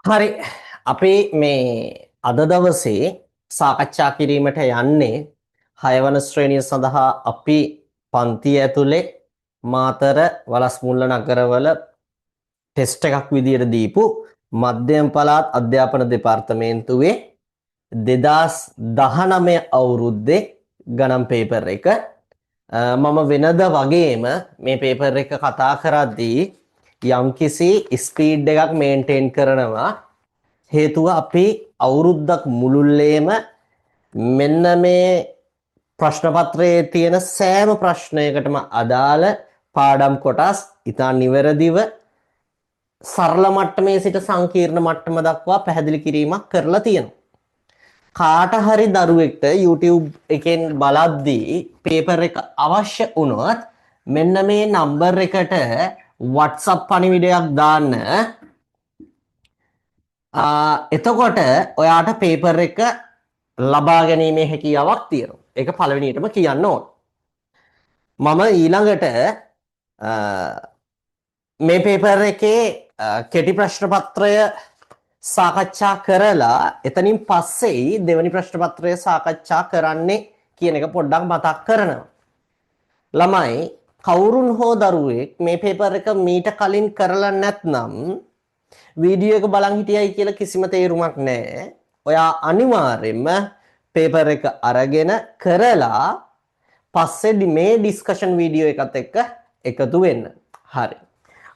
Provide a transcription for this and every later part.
හරි අපි මේ අද දවසේ සාකච්ඡා කිරීමට යන්නේ 6 වන ශ්‍රේණිය සඳහා අපි පන්තිය ඇතුලේ මාතර වලස්මුල්ල නගරවල ටෙස්ට් එකක් විදියට දීපු මධ්‍යම පළාත් අධ්‍යාපන දෙපාර්තමේන්තුවේ 2019 අවුරුද්දේ ගණන් පේපර් එක මම වෙනද වගේම මේ පේපර් එක කතා කරද්දී යම්කිසි ස්පීඩ් එකක් මේන්ටේන් කරනවා හේතුව අපි අවුරුද්දක් මුළුල්ලේම මෙන්න මේ ප්‍රශ්න පත්‍රයේ තියෙන සෑම ප්‍රශ්නයකටම අදාළ පාඩම් කොටස් ඉතා නිවැරදිව සරල මට්ටමේ සිට සංකීර්ණ මට්ටම දක්වා පැහැදිලි කිරීමක් කරලා තියෙනවා. කාට හරි දරුවෙක්ට YouTube එකෙන් බලද්දී පේපර් එක අවශ්‍ය වුණොත් මෙන්න මේ නම්බර් එකට WhatsApp පණිවිඩයක් දාන්න. එතකොට ඔයාට පේපර් එක ලබා ගැනීමේ හැකියාවක් තියෙනවා. ඒක පළවෙනියටම කියන්න ඕන. මම ඊළඟට මේ පේපර් එකේ කෙටි ප්‍රශ්න පත්‍රය සාකච්ඡා කරලා එතනින් පස්සේ දෙවැනි ප්‍රශ්න පත්‍රය සාකච්ඡා කරන්නේ කියන එක පොඩ්ඩක් මතක් කරනවා. ළමයි කවුරුන් හෝ දරුවෙක් මේ පේපර් එක මීට කලින් කරලා නැත්නම් වීඩියෝ එක බලන් හිටියයි කියලා කිසිම තේරුමක් නැහැ. ඔයා අනිවාර්යයෙන්ම පේපර් එක අරගෙන කරලා පස්සේ මේ ඩිස්කෂන් වීඩියෝ එකත් එක්ක එකතු වෙන්න. හරි.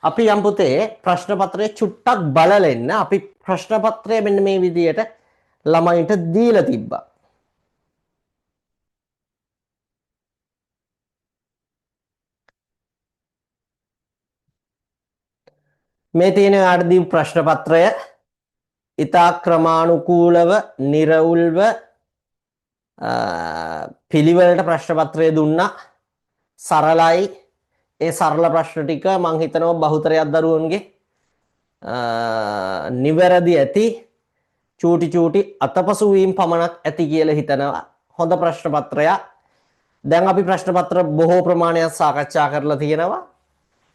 අපි යම් පුතේ ප්‍රශ්න පත්‍රය චුට්ටක් බලලා එන්න. අපි ප්‍රශ්න පත්‍රය මෙන්න මේ විදියට ළමයින්ට දීලා තිබ්බා. මේ තියෙන ආඩදී ප්‍රශ්න පත්‍රය ඉතා ක්‍රමානුකූලව නිර්වුල්ව පිළිවෙලට ප්‍රශ්න පත්‍රය දුන්නා. සරලයි. ඒ සරල ප්‍රශ්න ටික මං හිතනවා බහුතරයක් දරුවන්ගේ නිවැරදි ඇති චූටි අතපසු වීම පමණක් ඇති කියලා හිතනවා. හොඳ ප්‍රශ්න පත්‍රයක්. දැන් අපි ප්‍රශ්න පත්‍ර බොහෝ ප්‍රමාණයක් සාකච්ඡා කරලා තියෙනවා.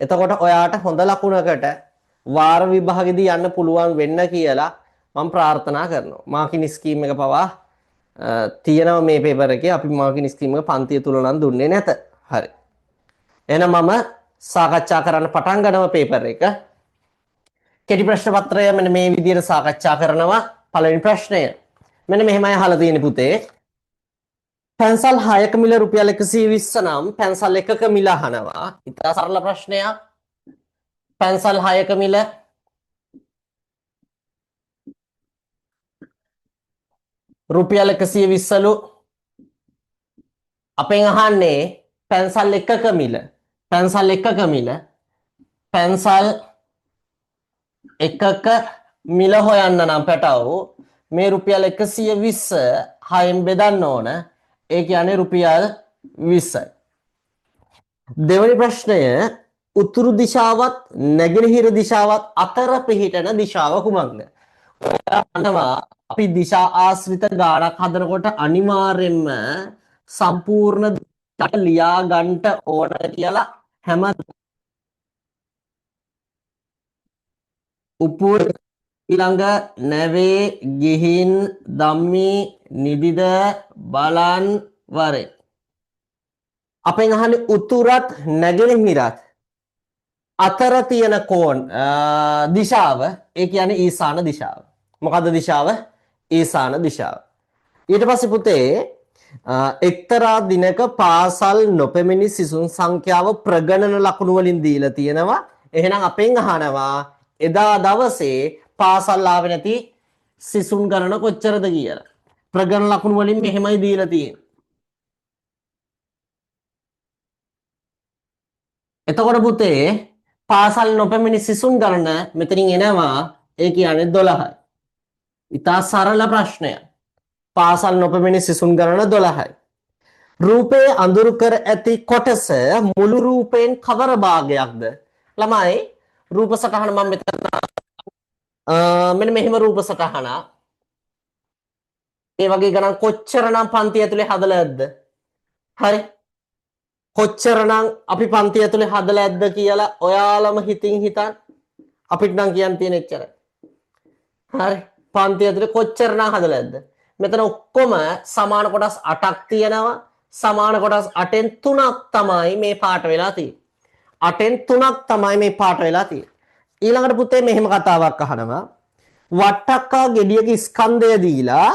එතකොට ඔයාට හොඳ ලකුණකට වාර විභාගෙදී යන්න පුළුවන් වෙන්න කියලා මම ප්‍රාර්ථනා කරනවා. මාකින් ස්කීම් එක පවා තියෙනවා මේ පේපර් එකේ. අපි මාකින් ස්කීම් එක පන්තිය තුල නම් දුන්නේ නැත. හරි. එහෙනම් මම සාකච්ඡා කරන්න පටන් ගන්නවා පේපර් එක. කෙටි ප්‍රශ්න පත්‍රය මෙන්න මේ විදිහට සාකච්ඡා කරනවා. පළවෙනි ප්‍රශ්නය. මෙන්න මෙහෙමයි අහලා තියෙන්නේ පුතේ. පැන්සල් 6ක මිල රුපියල් 120 නම් පැන්සල් 1ක මිල අහනවා. ඉතා සරල ප්‍රශ්නයක්. පැන්සල් 6ක මිල රුපියල් 120ලු. අපෙන් අහන්නේ පැන්සල් 1ක මිල. පැන්සල් 1ක මිල. පැන්සල් 1ක මිල හොයන්න නම් පැටවු මේ රුපියල් 120 6න් බෙදන්න ඕන. ඒ කියන්නේ රුපියල් 20යි. දෙවැනි ප්‍රශ්නය උතුරු දිශාවත් නැගෙනහිර දිශාවත් අතර පිහිටන දිශාව කුමක්ද? ඔයාලා අපි දිශා ආශ්‍රිත ගානක් හදනකොට අනිවාර්යෙන්ම සම්පූර්ණ කට ලියා ගන්නට ඕන කියලා හැම උපුර ඊළඟ නැවේ ගිහින් ධම්මි නිදිද බලන් වරේ. අපෙන් අහන්නේ උතුරත් නැගෙනහිරත් අතර තියෙන කෝණ දිශාව. ඒ කියන්නේ ඊසාන දිශාව. මොකද්ද දිශාව? ඊසාන දිශාව. ඊට පස්සේ පුතේ එක්තරා දිනක පාසල් නොපෙමිණි සිසුන් සංඛ්‍යාව ප්‍රගණන ලකුණු වලින් දීලා තියෙනවා. එහෙනම් අපෙන් අහනවා එදා දවසේ පාසල් ආවේ නැති සිසුන් ගණන කොච්චරද කියලා. ප්‍රගණන ලකුණු වලින් මෙහෙමයි දීලා තියෙන්නේ. එතකොට පුතේ පාසල් නොපෙමිණි සිසුන් ගණන මෙතනින් එනවා. ඒ කියන්නේ 12යි. ඉතා සරල ප්‍රශ්නයක්. පාසල් නොපෙමිණි සිසුන් ගණන 12යි. රූපේ අඳුරු කර ඇති කොටස මුළු රූපයෙන් කවර භාගයක්ද? ළමයි රූප සටහන මම මෙතන මෙන්න මෙහෙම රූප සටහන. ඒ වගේ ගණන් කොච්චරනම් පන්ති ඇතුලේ හදලා ඇද්ද? හරි. කොච්චරනම් අපි පන්ති ඇතුලේ හදලා ඇද්ද කියලා ඔයාලම හිතින් හිතන් අපිට නම් කියන්න තියෙන එච්චරයි. හරි. පන්ති ඇතුලේ කොච්චරනම් හදලා ඇද්ද? මෙතන ඔක්කොම සමාන කොටස් 8ක් තියෙනවා. සමාන කොටස් 8න් 3ක් තමයි මේ පාට වෙලා තියෙන්නේ. 8න් 3ක් තමයි මේ පාට වෙලා තියෙන්නේ. ඊළඟට පුතේ මෙහෙම කතාවක් අහනවා. වට්ටක්කා ගෙඩියක ස්කන්ධය දීලා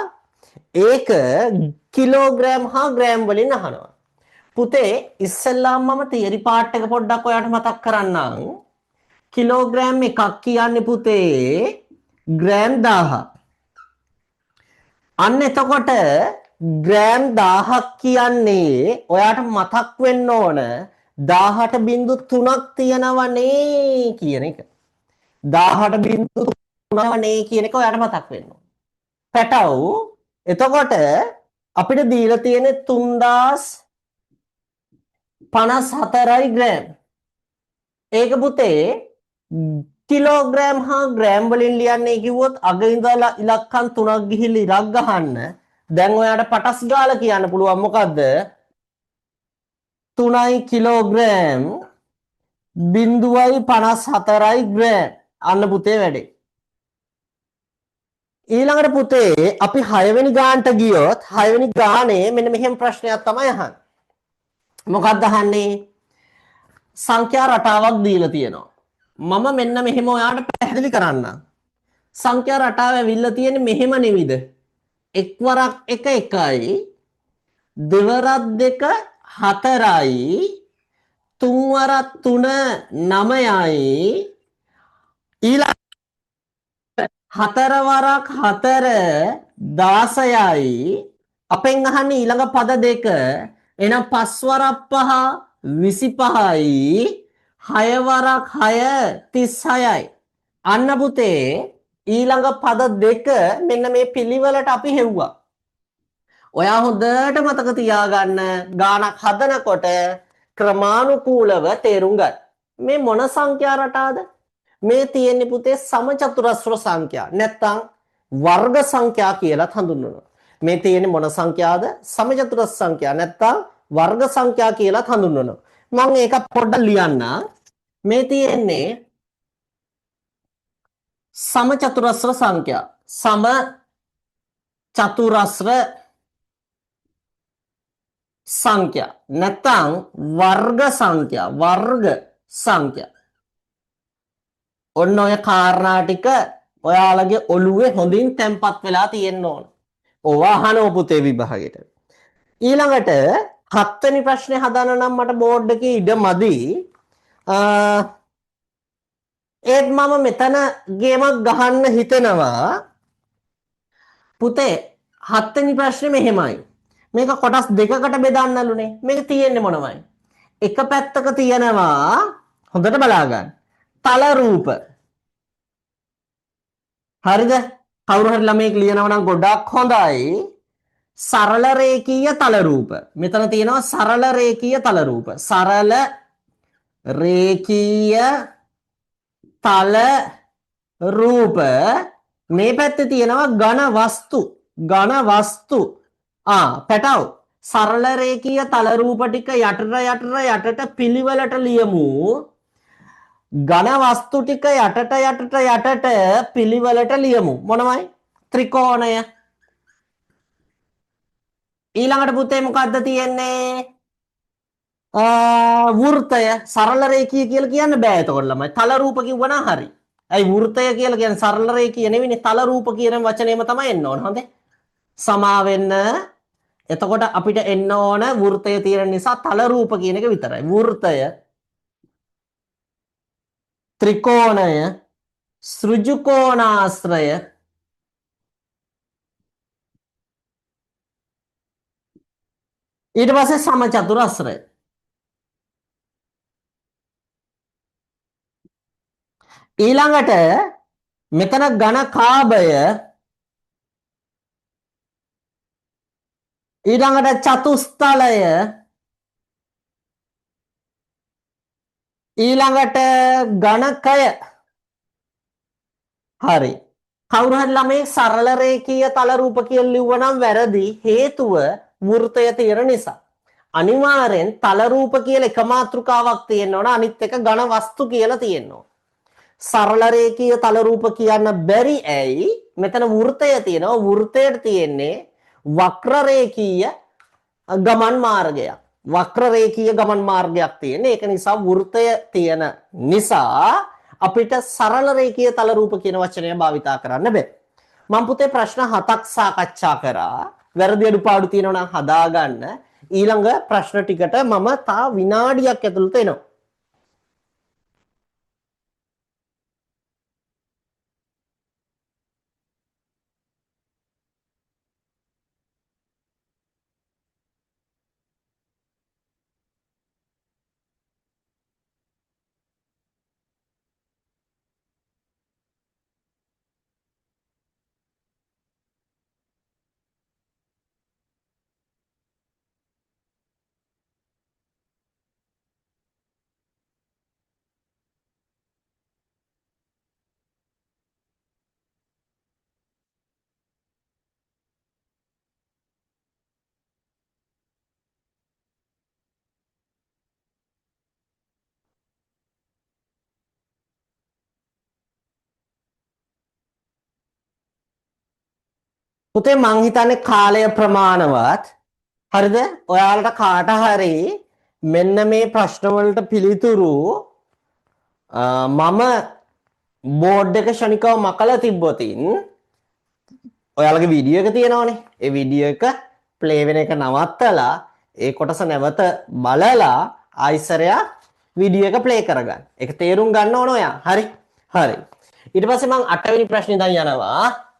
ඒක කිලෝග්‍රෑම් හා ග්‍රෑම් වලින් අහනවා. පුතේ ඉස්සෙල්ලාම මම තියරි පාර්ට් එක පොඩ්ඩක් ඔයාලට මතක් කරන්නම්. කිලෝග්‍රෑම් එකක් කියන්නේ පුතේ ග්‍රෑම් 1000. අන්න එතකොට ග්‍රෑම් 1000ක් කියන්නේ ඔයාට මතක් වෙන්න ඕන 18.3ක් තියෙනවනේ කියන එක. 18.3නේ කියන එක ඔයාට මතක් වෙන්න ඕන. පැටව් එතකොට අපිට දීලා තියෙන්නේ 3054යි ග්‍රෑම්. ඒක පුතේ කිලෝග්‍රෑම් හා ග්‍රෑම් වලින් ලියන්නේ කිව්වොත් අග ඉඳලා ඉලක්කම් 3ක් ගිහිල්ලා ඉරක් ගහන්න. දැන් ඔයාට පටස් ගාලා කියන්න පුළුවන් මොකද්ද? 3යි කිලෝග්‍රෑම් 0.54යි ග්‍රෑම්. අන්න පුතේ වැඩේ. ඊළඟට පුතේ අපි 6 වෙනි ගානට ගියොත් 6 වෙනි ගානේ මෙන්න මෙහෙම ප්‍රශ්නයක් තමයි අහන්නේ. මොකක්ද අහන්නේ? සංඛ්‍යා රටාවක් දීලා තියෙනවා. මම මෙන්න මෙහෙම ඔයාලට පැහැදිලි කරන්නම්. සංඛ්‍යා රටාව ඇවිල්ලා තියෙන්නේ මෙහෙම නෙවිද? එක්වරක් 1 1යි, දෙවරක් 2 4යි, තුන්වරක් 3 9යි, ඊළඟ හතරවරක් 4 16යි. අපෙන් අහන්නේ ඊළඟ පද දෙක. එහෙනම් පස්වරක් 5 25යි, හයවරක් 6 36යි. අන්න පුතේ ඊළඟ පද දෙක මෙන්න මේ පිළිවෙලට අපි හෙව්වා. ඔයා හොඳට මතක තියාගන්න ගානක් හදනකොට ක්‍රමානුකූලව තේරුම් ගන්න. මේ මොන සංඛ්‍යා රටාවද? මේ තියෙන්නේ පුතේ සමචතුරස්‍ර සංඛ්‍යා. නැත්තම් වර්ග සංඛ්‍යා කියලා හඳුන්වනවා. මේ තියෙන්නේ මොන සංඛ්‍යාවද? සමචතුරස්‍ර සංඛ්‍යා නැත්තම් වර්ග සංඛ්‍යා කියලා හඳුන්වනවා. මම ඒක පොඩ්ඩක් ලියන්න. මේ තියෙන්නේ සමචතුරස්‍ර සංඛ්‍යා. සමචතුරස්‍ර සංඛ්‍යා නැත්තම් වර්ග සංඛ්‍යා. වර්ග සංඛ්‍යා. ඔන්න ඔය කාරණා ටික ඔයාලගේ ඔළුවේ හොඳින් තැම්පත් වෙලා තියෙන්න ඕන. ඕවා අහනවා පුතේ විභාගෙට. ඊළඟට 7 වෙනි ප්‍රශ්නේ හදන්න නම් මට බෝඩ් එකේ ඉඩ මදි. ඒත් මම මෙතන ගේමක් ගහන්න හිතනවා. පුතේ 7 වෙනි ප්‍රශ්නේ මෙහෙමයි. මේක කොටස් දෙකකට බෙදන්නලුනේ. මේක තියෙන්නේ මොනවයි? එක පැත්තක තියෙනවා හොඳට බලා ගන්න. තල රූප. හරිද? කවුරු හරි ළමයෙක් ලියනවා නම් ගොඩක් හොඳයි. සරල රේඛීය තල රූප. මෙතන තියෙනවා සරල රේඛීය තල රූප. සරල රේඛීය තල රූප. මේ පැත්තේ තියෙනවා ඝන වස්තු. ඝන වස්තු. පැටව සරල රේඛීය තල රූප ටික යටට පිළිවෙලට ලියමු. ඝන වස්තු ටික යටට පිළිවෙලට ලියමු. මොනවයි? ත්‍රිකෝණය. ඊළඟට පුතේ මොකද්ද තියෙන්නේ? වෘත්තය. සරල රේඛීය කියලා කියන්න බෑ එතකොට ළමයි. තල රූප කිව්වනම් හරි. ඇයි වෘත්තය කියලා කියන්නේ සරල රේඛීය නෙවෙයිනේ. තල රූප කියන වචනේම තමයි එන්න ඕන. හොඳේ. සමා වෙන්න. එතකොට අපිට එන්න ඕන වෘත්තය තියෙන නිසා තල රූප කියන එක විතරයි. වෘත්තය, ත්‍රිකෝණය, සෘජුකෝණාශ්‍රය, ඊට පස්සේ සමචතුරස්‍රය. ඊළඟට මෙතන ඝන කාභය, ඊළඟට චතුස්තලය, ඊළඟට ඝනකය. හරි. කවුරු හරි ළමයි සරල රේඛීය තල රූප කියලා ලිව්වනම් වැරදි. හේතුව වෘත්තය තියෙන නිසා. අනිවාර්යෙන් තල රූප කියලා එක මාතෘකාවක් තියෙන්න ඕන. අනිත් එක ඝන වස්තු කියලා තියෙන්න ඕන. සරල රේඛීය තල රූප කියන්න බැරි ඇයි? මෙතන වෘත්තය තියෙනවා. වෘත්තයට තියෙන්නේ වක්‍ර රේඛීය ගමන් මාර්ගයක්. වක්‍ර රේඛීය ගමන් මාර්ගයක් තියෙන්නේ. ඒක නිසා වෘත්තය තියෙන නිසා අපිට සරල රේඛීය තල රූප කියන වචනය භාවිතා කරන්න බෑ. මම පුතේ ප්‍රශ්න 7ක් සාකච්ඡා කරා. වැරදි අඩුපාඩු තියෙනවා නම් හදාගන්න. ඊළඟ ප්‍රශ්න ටිකට මම තා විනාඩියක් ඇතුළත එනවා. පුතේ මං හිතන්නේ කාලය ප්‍රමාණවත්. හරිද? ඔයාලට කාට හරි මෙන්න මේ ප්‍රශ්න වලට පිළිතුරු මම බෝඩ් එක ශනිකව මකලා තිබ්බොතින් ඔයාලගේ වීඩියෝ එක තියෙනවනේ. ඒ වීඩියෝ එක ප්ලේ වෙන එක නවත්තලා ඒ කොටස නැවත බලලා ආයිසරයක් වීඩියෝ එක ප්ලේ කරගන්න. ඒක තේරුම් ගන්න ඕන ඔයා. හරි. හරි. ඊට පස්සේ මම 8 වෙනි ප්‍රශ්නේ දැන් යනවා.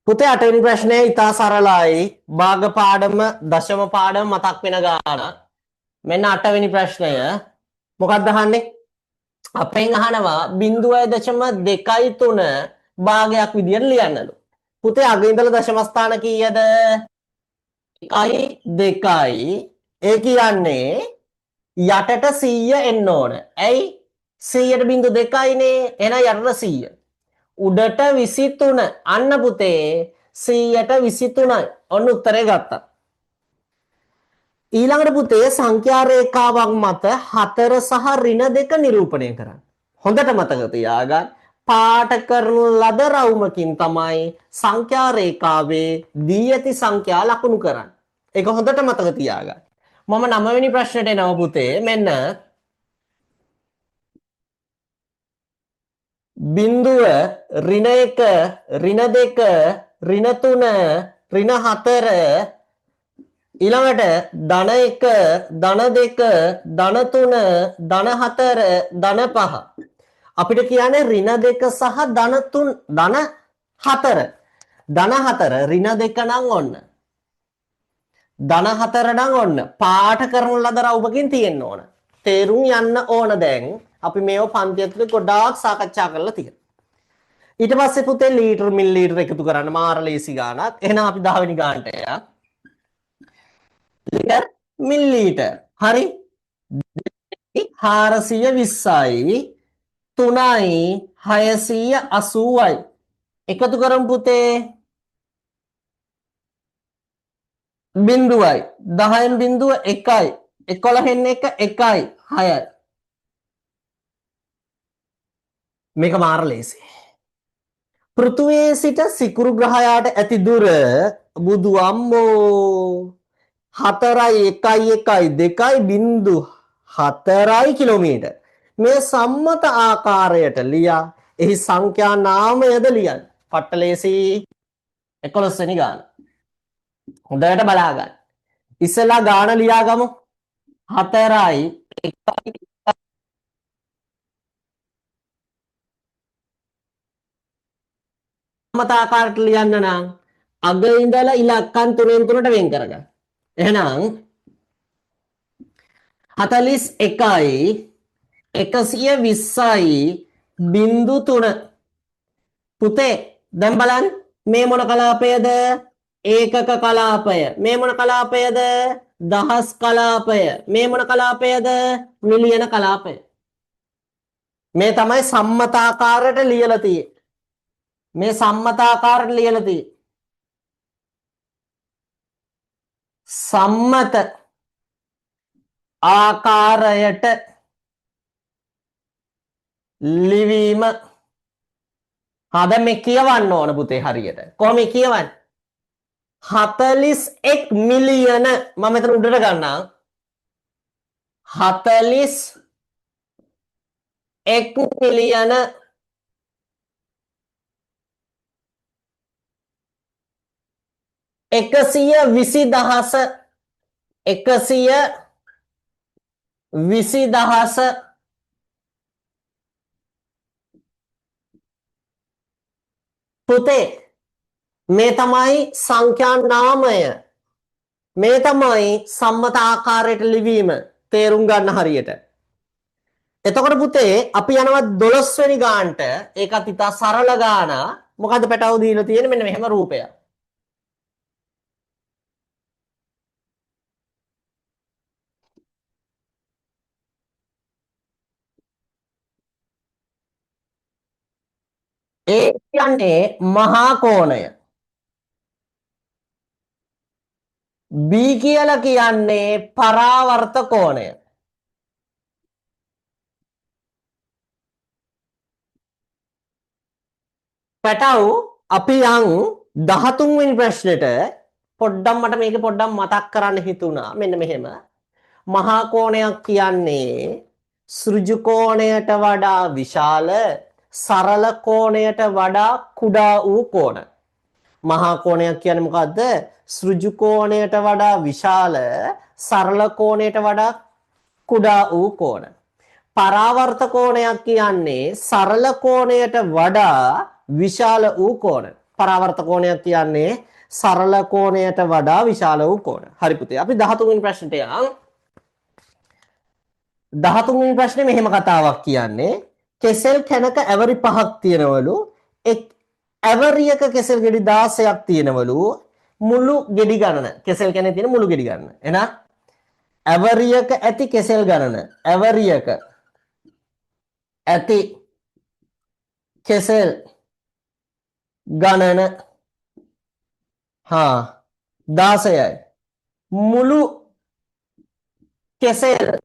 පුතේ 8 වෙනි ප්‍රශ්නේ ඉතා සරලයි. භාග පාඩම දශම පාඩම මතක් වෙන ගාන. මෙන්න 8 වෙනි ප්‍රශ්නය. මොකක්ද අහන්නේ? අපෙන් අහනවා 0.23 භාගයක් විදියට ලියන්නලු. පුතේ අග ඉඳලා දශම ස්ථාන කීයද? 1යි 2යි. ඒ කියන්නේ යටට 100 එන්න ඕන. ඇයි? 100ට 0.2යිනේ. එහෙනම් යටට 100. උඩට 23. අන්න පුතේ 100ට 23යි. ඔන්න උත්තරේ ගත්තා. ඊළඟට පුතේ සංඛ්‍යා රේඛාවක් මත 4 සහ ඍණ 2 නිරූපණය කරන්න. හොඳට මතක තියාගන්න. පාට කරන ලද රවුමකින් තමයි සංඛ්‍යා රේඛාවේ දී ඇති සංඛ්‍යා ලකුණු කරන්නේ. ඒක හොඳට මතක තියාගන්න. මම 9 වෙනි ප්‍රශ්නට එනවා පුතේ. මෙන්න බිඳුව ඍණ 1 ඍණ 2 ඍණ 3 ඍණ 4 ඊළඟට ධන 1 ධන 2 ධන 3 ධන 4 ධන 5 අපිට කියන්නේ ඍණ 2 සහ ධන 3 ධන 4 ධන 4 ඍණ 2 නම් ඔන්න ධන 4 නම් ඔන්න පාට කරන ලද රවුමකින් තියෙන්න ඕන. තේරුම් යන්න ඕන. දැන් අපි මේව පන්ති ඇතුලේ ගොඩාක් සාකච්ඡා කරලා තියෙනවා. ඊට පස්සේ පුතේ ලීටර් මිලිලීටර් එකතු කරන්න මාර ලේසි ගානක්. එහෙනම් අපි 10 වෙනි ගානට යනවා. Litre millilitre. හරි. 420යි 3යි 680යි. එකතු කරමු පුතේ. බිඳුවයි 10න් බිඳුව 1යි 11න් 1 1යි 6යි. මේක මාර ලේසි. පෘථුවියේ සිට සිකුරු ග්‍රහයාට ඇති දුර බුදු අම්මෝ 4යි 1යි 1යි 2යි බිඳු 4යි කිලෝමීටර්. මේ සම්මත ආකාරයට ලියා එහි සංඛ්‍යා නාමයද ලියන්න. පට්ට ලේසි. 11 වෙනි ගාන. හොඳට බලා ගන්න. ඉස්සෙල්ලා ගාන ලියා ගමු. 4යි 1යි සම්මත ආකාරයට ලියන්න නම් අග ඉඳලා ඉලක්කම් 3න් 3ට වෙන් කරගන්න. එහෙනම් 41යි 120යි බිඳු 3. පුතේ දැන් බලන්න මේ මොන කලාපයද? ඒකක කලාපය. මේ මොන කලාපයද? දහස් කලාපය. මේ මොන කලාපයද? මිලියන කලාපය. මේ තමයි සම්මතාකාරයට ලියලා තියෙන්නේ. මේ සම්මතාකාරයට ලියලා තියෙන්නේ. සම්මත ආකාරයට ලිවීම. හද මේ කියවන්න ඕන පුතේ හරියට. කොහොම කියවන්නේ? 41 මිලියන මම මෙතන උඩට ගන්නම්. 41 මිලියන 120,000 පුතේ මේ තමයි සංඛ්‍යා නාමය. මේ තමයි සම්මත ආකාරයට ලිවීම. තේරුම් ගන්න හරියට. එතකොට පුතේ අපි යනවා 12 වෙනි ගානට. ඒකත් ඉතා සරල ගාන. මොකද්ද පැටව දීලා තියෙන්නේ? මෙන්න මෙහෙම රූපයක්. ඒ කියන්නේ මහා කෝණය. B කියලා කියන්නේ පරාවර්ත කෝණය. පැටව් අපි යන් 13 වෙනි ප්‍රශ්නෙට පොඩ්ඩක් මට මේක පොඩ්ඩක් මතක් කරන්න හිතුණා. මෙන්න මෙහෙම. මහා කෝණයක් කියන්නේ සෘජු කෝණයට වඩා විශාල සරල කෝණයට වඩා කුඩා වූ කෝණ. මහා කෝණයක් කියන්නේ මොකද්ද? සෘජු කෝණයට වඩා විශාල සරල කෝණයට වඩා කුඩා වූ කෝණ. පරාවර්ත කෝණයක් කියන්නේ සරල කෝණයට වඩා විශාල වූ කෝණ. පරාවර්ත කෝණයක් කියන්නේ සරල කෝණයට වඩා විශාල වූ කෝණ. හරි පුතේ. අපි 13 වෙනි ප්‍රශ්නට යමු. 13 වෙනි ප්‍රශ්නේ මෙහෙම කතාවක් කියන්නේ කෙසෙල් කැනක ඇවරි 5ක් තියෙනවලු. එක් ඇවරියක කෙසෙල් ගෙඩි 16ක් තියෙනවලු. මුළු ගෙඩි ගණන. කෙසෙල් කැනේ තියෙන මුළු ගෙඩි ගණන. එහෙනම් ඇවරියක ඇති කෙසෙල් ගණන. ඇවරියක ඇති කෙසෙල් ගණන 16යි. මුළු කෙසෙල්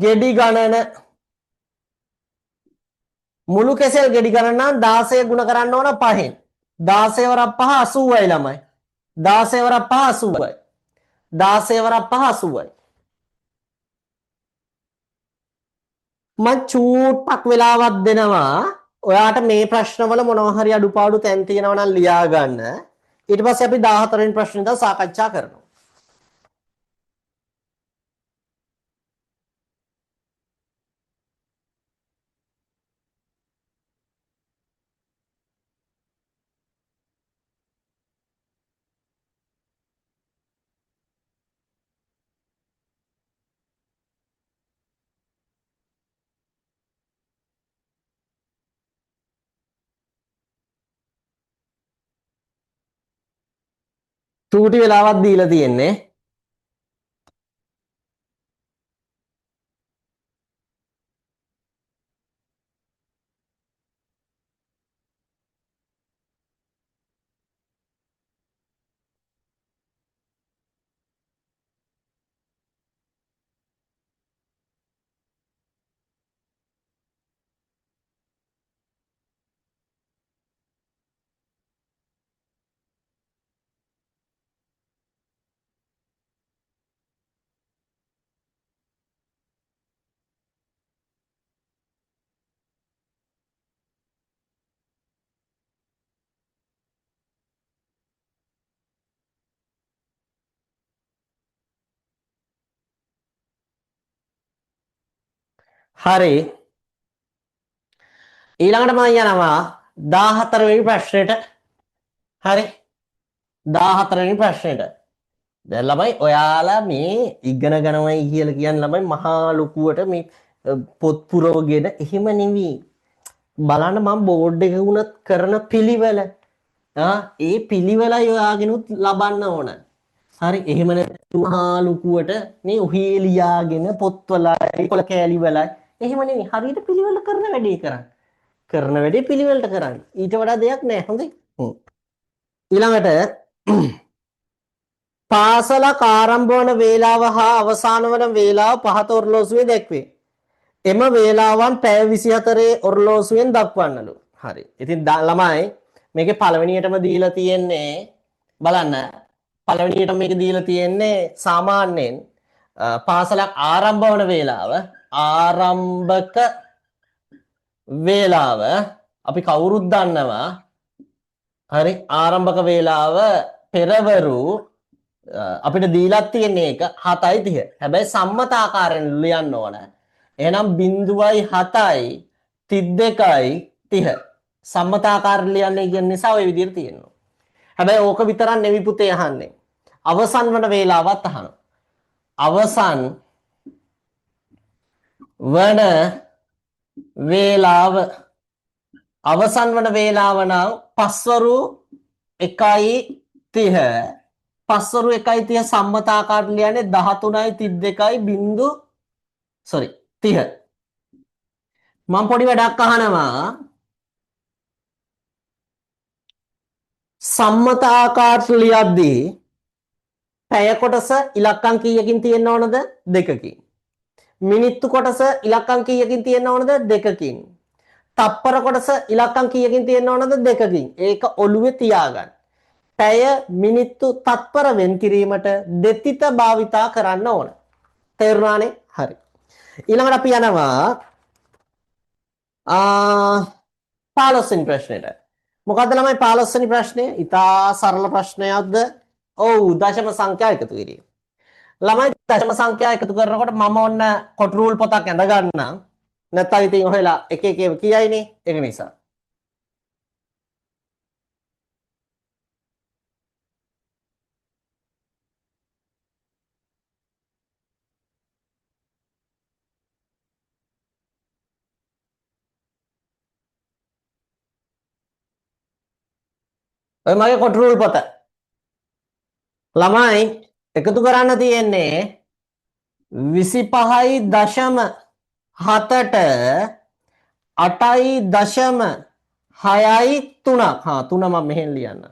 ගෙඩි ගණන මුළු කෙසෙල් ගෙඩි ගණන නම් 16 ගුණ කරන්න ඕන 5න්. 16 වරක් 5 80යි ළමයි. 16 වරක් 5 80යි. 16 වරක් 5 80යි. මම චූට්ටක් වෙලාවක් දෙනවා. ඔයාට මේ ප්‍රශ්නවල මොනවා හරි අඩුපාඩු තැන් තියෙනවා නම් ලියා ගන්න. ඊට පස්සේ අපි 14 වෙනි ප්‍රශ්නෙට සාකච්ඡා කරනවා. චූටි වෙලාවක් දීලා තියෙන්නේ. හරි. ඊළඟට මම යනවා 14 වෙනි ප්‍රශ්නෙට. හරි. 14 වෙනි ප්‍රශ්නෙට. දැන් ළමයි ඔයාලා මේ ඉගෙන ගන්නවයි කියලා කියන්නේ ළමයි මහා ලොකුවට මේ පොත් පුරවගෙන එහෙම නෙවෙයි. බලන්න මම බෝඩ් එකේ වුණත් කරන පිළිවෙල. ඒ පිළිවෙලයි ඔයාගෙනුත් ලබන්න ඕන. හරි එහෙම නැත්නම් මහා ලුකුවට මේ ඔහේ ලියාගෙන පොත්වලයි කොල කෑලි වලයි එහෙම නෙමෙයි හරියට පිළිවෙල කරන වැඩේ කරන්න. කරන වැඩේ පිළිවෙලට කරන්න. ඊට වඩා දෙයක් නැහැ. හොඳයි. ඊළඟට පාසලක් ආරම්භ වන වේලාව හා අවසාන වන වේලාව පහත ඔරලෝසුවේ දැක්වේ. එම වේලාවන් පැය 24 ඔරලෝසුවෙන් දක්වන්නලු. හරි. ඉතින් ළමයි මේකේ පළවෙනියටම දීලා තියෙන්නේ බලන්න. පළවෙනියට මේක දීලා තියෙන්නේ සාමාන්‍යයෙන් පාසලක් ආරම්භ වන වේලාව ආරම්භක වේලාව අපි කවුරුත් දන්නවා. හරි ආරම්භක වේලාව පෙරවරු අපිට දීලා තියෙන්නේ එක 7:30. හැබැයි සම්මත ආකාරයෙන් ලියන්න ඕන. එහෙනම් 0.7යි 32යි 30. සම්මත ආකාරයෙන් ලියන්නේ කියන නිසා ওই විදිහට තියෙනවා. හැබැයි ඕක විතරක් නෙවෙයි පුතේ අහන්නේ. අවසන් වන වේලාවත් අහනවා. අවසන් වන වේලාව අවසන් වන වේලාව නම් පස්වරු 1:30 පස්වරු 1:30 සම්මත ආකාරයට ලියන්නේ 13:32යි 30 මම පොඩි වැඩක් අහනවා සම්මත ආකාරයට ලියද්දී පැය කොටස ඉලක්කම් කීයකින් තියෙන්න ඕනද? 2කින්. මිනිත්තු කොටස ඉලක්කම් කීයකින් තියෙන්න ඕනද? 2කින්. තප්පර කොටස ඉලක්කම් කීයකින් තියෙන්න ඕනද? 2කින්. ඒක ඔළුවේ තියාගන්න. පැය මිනිත්තු තත්පර වෙන් කිරීමට දෙතිත භාවිතා කරන්න ඕන. තේරුණානේ? හරි. ඊළඟට අපි යනවා 15 වෙනි ප්‍රශ්නෙට. මොකද්ද ළමයි 15 වෙනි ප්‍රශ්නය? ඉතා සරල ප්‍රශ්නයක්ද? ඔව් දශම සංඛ්‍යා එකතු කිරීම. ළමයි දශම සංඛ්‍යා එකතු කරනකොට මම ඔන්න කොට රූල් පොතක් ඇඳ ගන්නම්. නැත්නම් ඉතින් ඔහෙලා එක එක කියයිනේ. ඒක නිසා. ඔය මගේ කොට රූල් පොත. ළමයි එකතු කරන්න තියෙන්නේ 25.7ට 8.6යි 3ක්. 3 මම මෙහෙන් ලියන්න.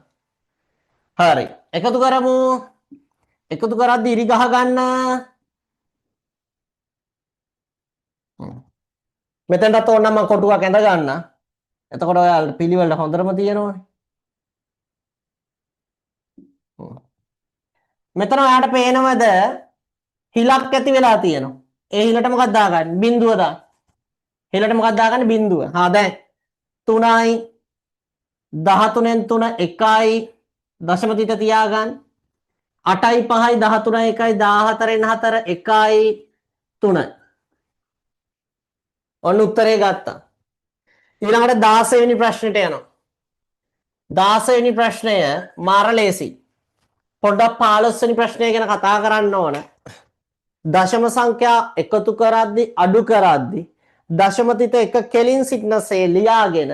හරි. එකතු කරමු. එකතු කරද්දී ඉරි ගහ ගන්න. මෙතෙන්ටත් ඕනනම් මම කොටුවක් ඇඳ ගන්න. එතකොට ඔයාලට පිළිවෙල හොඳටම තියෙනවනේ. මෙතන ඔයාලට පේනවද හිලක් ඇති වෙලා තියෙනවා. ඒ හිලට මොකක්ද දාගන්නේ? බිඳුව දාන්න. හිලට මොකක්ද දාගන්නේ? බිඳුව. දැන් 3යි 13න් 3 1යි දශම තිත තියාගන්න. 8යි 5යි 13යි 1යි 14න් 4 1යි 3යි. ඔන්න උත්තරේ ගත්තා. ඊළඟට 16 වෙනි ප්‍රශ්නෙට යනවා. 16 වෙනි ප්‍රශ්නය මාර ලේසි. පොඩ්ඩක් 15 වෙනි ප්‍රශ්නය ගැන කතා කරන්න ඕන. දශම සංඛ්‍යා එකතු කරද්දී අඩු කරද්දී දශම තිත එක කෙලින් සිටිනසේ ලියාගෙන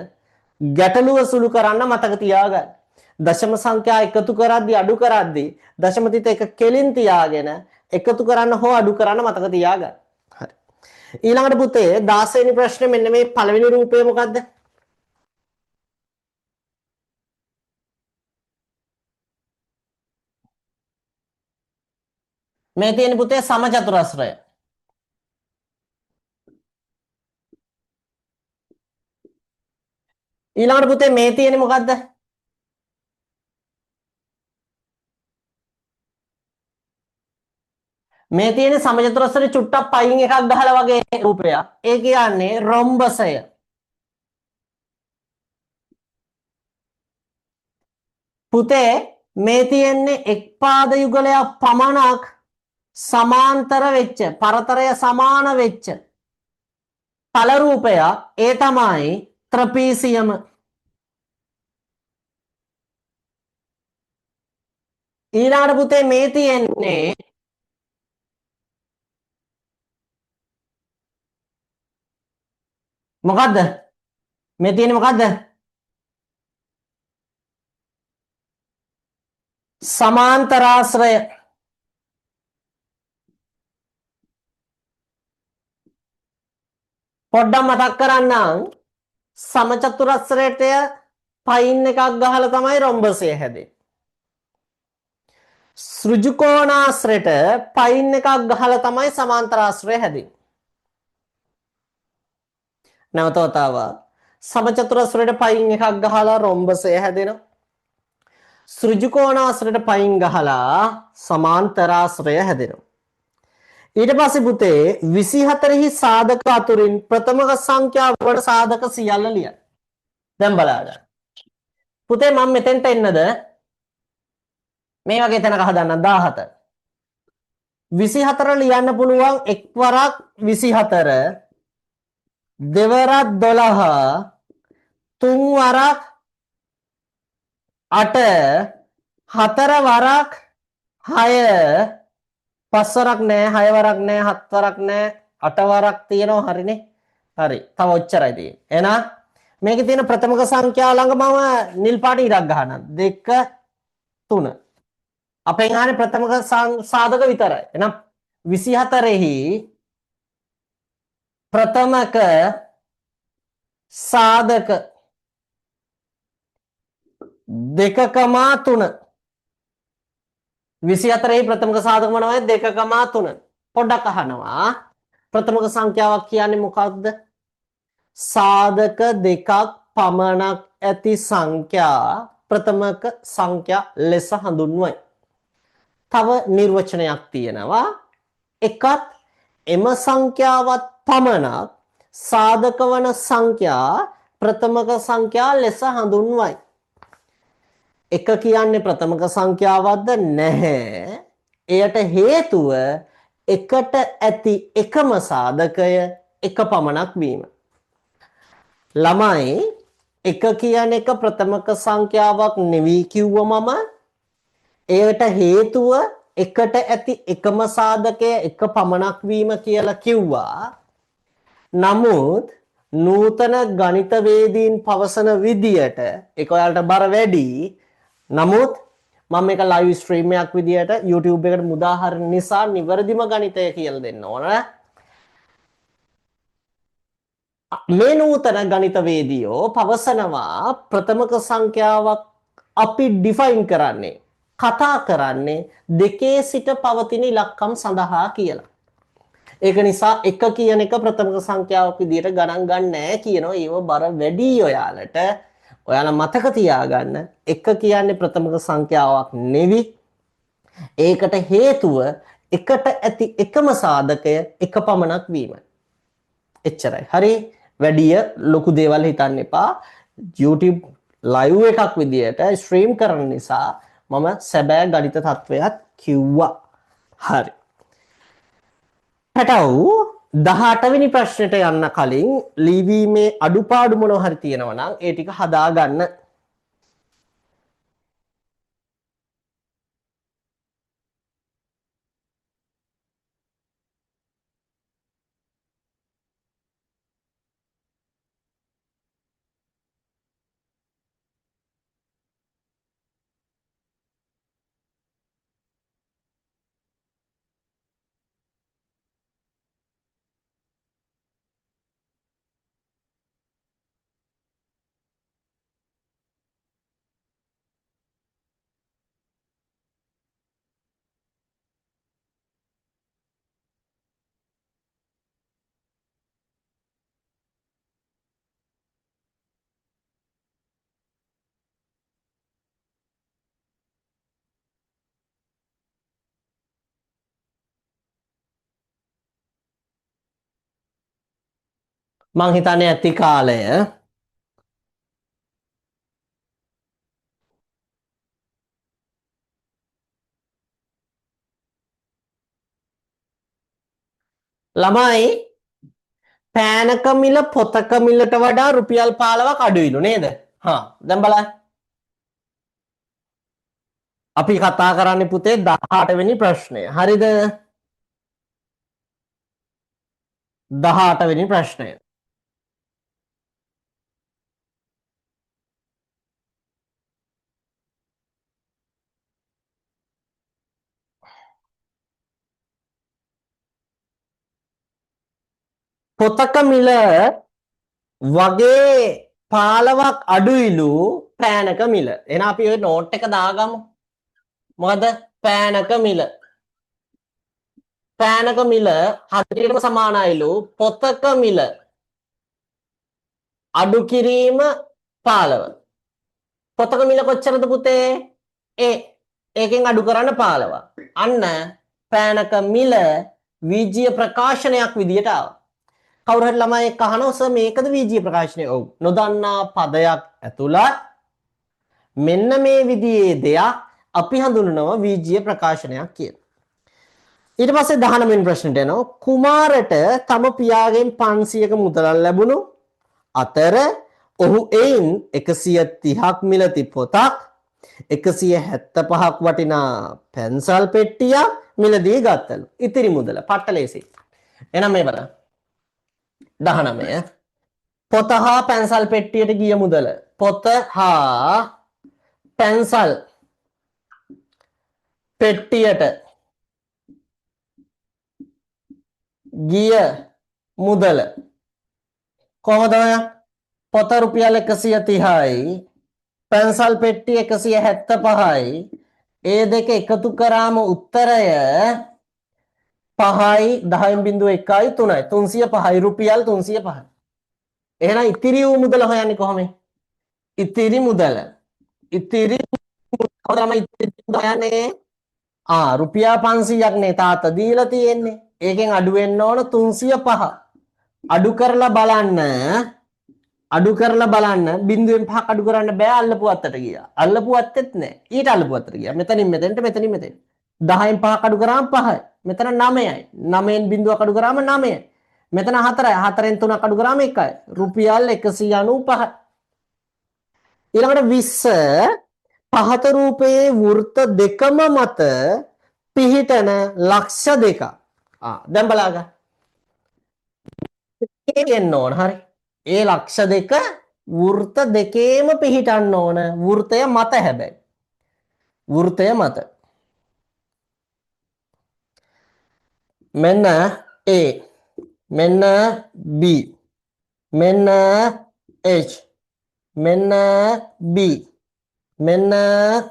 ගැටලුව සුළු කරන්න මතක තියාගන්න. දශම සංඛ්‍යා එකතු කරද්දී අඩු කරද්දී දශම තිත එක කෙලින් තියාගෙන එකතු කරන්න හෝ අඩු කරන්න මතක තියාගන්න. හරි. ඊළඟට පුතේ 16 වෙනි ප්‍රශ්නේ මෙන්න මේ පළවෙනි රූපය මොකද්ද? මේ තියෙන පුතේ සමචතුරස්‍රය. ඊළඟට පුතේ මේ තියෙන්නේ මොකද්ද? මේ තියෙන්නේ සමචතුරස්‍රේ චුට්ටක් පයින් එකක් ගහලා වගේ රූපයක්. ඒ කියන්නේ රොම්බසය. පුතේ මේ තියෙන්නේ එක් පාද යුගලයක් පමණක් සමාන්තර වෙච්ච පරතරය සමාන වෙච්ච තල රූපයක්. ඒ තමයි ත්‍රපීසියම. ඊළඟට පුතේ මේ තියෙන්නේ මොකද්ද? මේ තියෙන්නේ මොකද්ද? සමාන්තරාශ්‍රය පොඩ්ඩක් මතක් කරන්නම්. සමචතුරස්‍රයට පයින් එකක් ගහලා තමයි රොම්බසය හැදෙන්නේ. ඍජුකෝණාශ්‍රයට පයින් එකක් ගහලා තමයි සමාන්තරාශ්‍රය හැදෙන්නේ. නැවත වතාවක් සමචතුරස්‍රයට පයින් එකක් ගහලා රොම්බසය හැදෙනවා. ඍජුකෝණාශ්‍රයට පයින් ගහලා සමාන්තරාශ්‍රය හැදෙනවා. ඊට පස්සේ පුතේ 24හි සාධක අතුරින් ප්‍රථමක සංඛ්‍යාව වන සාධක සියල්ල ලියන්න. දැන් බලන්න. පුතේ මම මෙතෙන්ට එන්නද? මේ වගේ තැනක හදන්න 17. 24 ලියන්න පුළුවන් එක් වරක් 24, දෙවරක් 12, තුන් වරක් 8, හතර වරක් 6, පස් වරක් නෑ, 6 වරක් නෑ, 7 වරක් නෑ, 8 වරක් තියෙනවා. හරිනේ. හරි. තව ඔච්චරයි තියෙන්නේ. එහෙනම් මේකේ තියෙන ප්‍රථමක සංඛ්‍යාව ළඟ මම නිල් පාට ඉරක් ගහනවා. 2, 3. අපෙන් අහන්නේ ප්‍රථමක සාධක විතරයි. එහෙනම් 24හි ප්‍රථමක සාධක 2,3. 24හි ප්‍රථමක සාධක මොනවද? 2,3. පොඩ්ඩක් අහනවා. ප්‍රථමක සංඛ්‍යාවක් කියන්නේ මොකක්ද? සාධක දෙකක් පමණක් ඇති සංඛ්‍යා ප්‍රථමක සංඛ්‍යා ලෙස හඳුන්වයි. තව නිර්වචනයක් තියෙනවා. එකත් එම සංඛ්‍යාවත් පමණක් සාධක වන සංඛ්‍යා ප්‍රථමක සංඛ්‍යා ලෙස හඳුන්වයි. එක කියන්නේ ප්‍රථමක සංඛ්‍යාවක්ද? නැහැ. එයට හේතුව එකට ඇති එකම සාධකය එක පමණක් වීම. ළමයි එක කියන එක ප්‍රථමක සංඛ්‍යාවක් නෙවී කිව්ව මම. එයට හේතුව එකට ඇති එකම සාධකය එක පමණක් වීම කියලා කිව්වා. නමුත් නූතන ගණිතවේදීන් පවසන විදියට ඒක ඔයාලට බර වැඩි. නමුත් මම මේක ලයිව් ස්ට්‍රීම් එකක් විදියට YouTube එකට උදාහරණ නිසා නිවැරදිම ගණිතය කියලා දෙන්න ඕන. මේ නූතන ගණිතවේදියෝ පවසනවා ප්‍රථමක සංඛ්‍යාවක් අපි ඩිෆයින් කරන්නේ, කතා කරන්නේ දෙකේ සිට පවතින ඉලක්කම් සඳහා කියලා. ඒක නිසා එක කියන එක ප්‍රථමක සංඛ්‍යාවක් විදියට ගණන් ගන්න නැහැ කියනවා. ඒව බර වැඩි ඔයාලට. ඔයාලා මතක තියාගන්න එක කියන්නේ ප්‍රථමක සංඛ්‍යාවක් නෙවි. ඒකට හේතුව එකට ඇති එකම සාධකය එක පමණක් වීම. එච්චරයි. හරි. වැඩිය ලොකු දේවල් හිතන්න එපා. YouTube live එකක් විදියට ස්ට්‍රීම් කරන නිසා මම සැබෑ ගණිත තත්වයක් කිව්වා. හරි. පැටව් 18 වෙනි ප්‍රශ්නෙට යන්න කලින් ලිවීමේ අඩුපාඩු මොනවා හරි තියෙනවා නම් ඒ ටික හදාගන්න. මං හිතන්නේ ඇති කාලය ළමයි පෑනක මිල පොතක මිලට වඩා රුපියල් 15ක් අඩුයිලු නේද? දැන් බලන්න. අපි කතා කරන්නේ පුතේ 18 වෙනි ප්‍රශ්නය. හරිද? 18 වෙනි ප්‍රශ්නය. පොතක මිල වගේ 15ක් අඩුයිලු පෑනක මිල. එහෙනම් අපි ওই නෝට් එක දාගමු. මොකද පෑනක මිල. පෑනක මිල හරියටම සමානයිලු පොතක මිල අඩු කිරීම 15. පොතක මිල කොච්චරද පුතේ? ඒකෙන් අඩු කරන්න 15. අන්න පෑනක මිල වීජීය ප්‍රකාශනයක් විදියට ආවා. කවුරු හරි ළමයි අහනවා සර් මේකද වීජීය ප්‍රකාශනය? ඔව්. නොදන්නා පදයක් ඇතුළත් මෙන්න මේ විදිහේ දෙයක් අපි හඳුන්වනවා වීජීය ප්‍රකාශනයක් කියලා. ඊට පස්සේ 19 වෙනි ප්‍රශ්නට යනවා. කුමාරට තම පියාගෙන් 500ක මුදලක් ලැබුණු අතර ඔහු එයින් 130ක් මිලති පොතක් 175ක් වටිනා පැන්සල් පෙට්ටියක් මිලදී ගත්තලු. ඉතිරි මුදල පට්ටලේසි. එහෙනම් මේ බලන්න. 19 පොත හා පැන්සල් පෙට්ටියට ගිය මුදල. පොත හා පැන්සල් පෙට්ටියට ගිය මුදල කොහොමද? පොත රුපියල් 130යි පැන්සල් පෙට්ටිය 175යි ඒ දෙක එකතු කරාම උත්තරය 5යි 10.1යි 3යි 305යි රුපියල් 305යි. එහෙනම් ඉතිරි වූ මුදල හොයන්නේ කොහොමද? ඉතිරි මුදල හොයන්නේ රුපියල් 500ක් නේ තාත්තා දීලා තියෙන්නේ. ඒකෙන් අඩු වෙන්න ඕන 305. අඩු කරලා බලන්න බිංදුවෙන් 5ක් අඩු කරන්න බෑ. අල්ලපු අත්තට ගියා. අල්ලපු අත්තෙත් නෑ. ඊට අල්ලපු අත්තට ගියා. මෙතනින් මෙතෙන්ට මෙතනින් මෙතෙන්. 10න් 5ක් අඩු කරාම 5යි. මෙතන 9යි. 9න් බිංදුවක් අඩු කරාම 9යි. මෙතන 4යි. 4න් 3ක් අඩු කරාම 1යි. රුපියල් 195. ඊළඟට 20 පහත රූපයේ වෘත්ත දෙකම මත පිහිටන ලක්ෂ දෙකක්. දැන් බලාගන්න. එන්න ඕන හරි. ඒ ලක්ෂ දෙක වෘත්ත දෙකේම පිහිටන්න ඕන. වෘත්තය මත හැබැයි. වෘත්තය මත. මෙන්න A, මෙන්න B, මෙන්න H, මෙන්න B, මෙන්න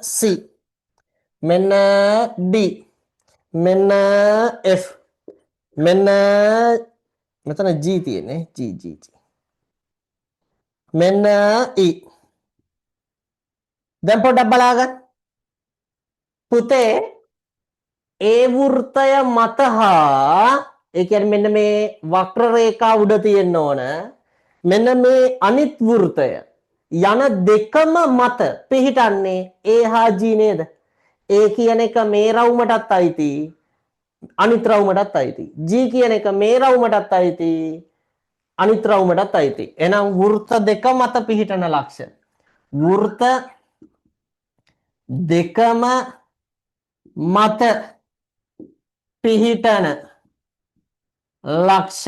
C, මෙන්න D, මෙන්න F, මෙන්න මෙතන G තියෙන්නේ G. මෙන්න E. දැන් පොඩ්ඩක් බලාගන්න. පුතේ ඒ වෘත්තය මත හා ඒ කියන්නේ මෙන්න මේ වක්‍ර රේඛා උඩ තියෙන්න ඕන. මෙන්න මේ අනිත් වෘත්තය යන දෙකම මත පිහිටන්නේ A හා G නේද? A කියන එක මේ රවුමටත් අයිති. අනිත් රවුමටත් අයිති. G කියන එක මේ රවුමටත් අයිති. අනිත් රවුමටත් අයිති. එහෙනම් වෘත්ත දෙක මත පිහිටන ලක්ෂ. වෘත්ත දෙකම මත පිහිටන ලක්ෂ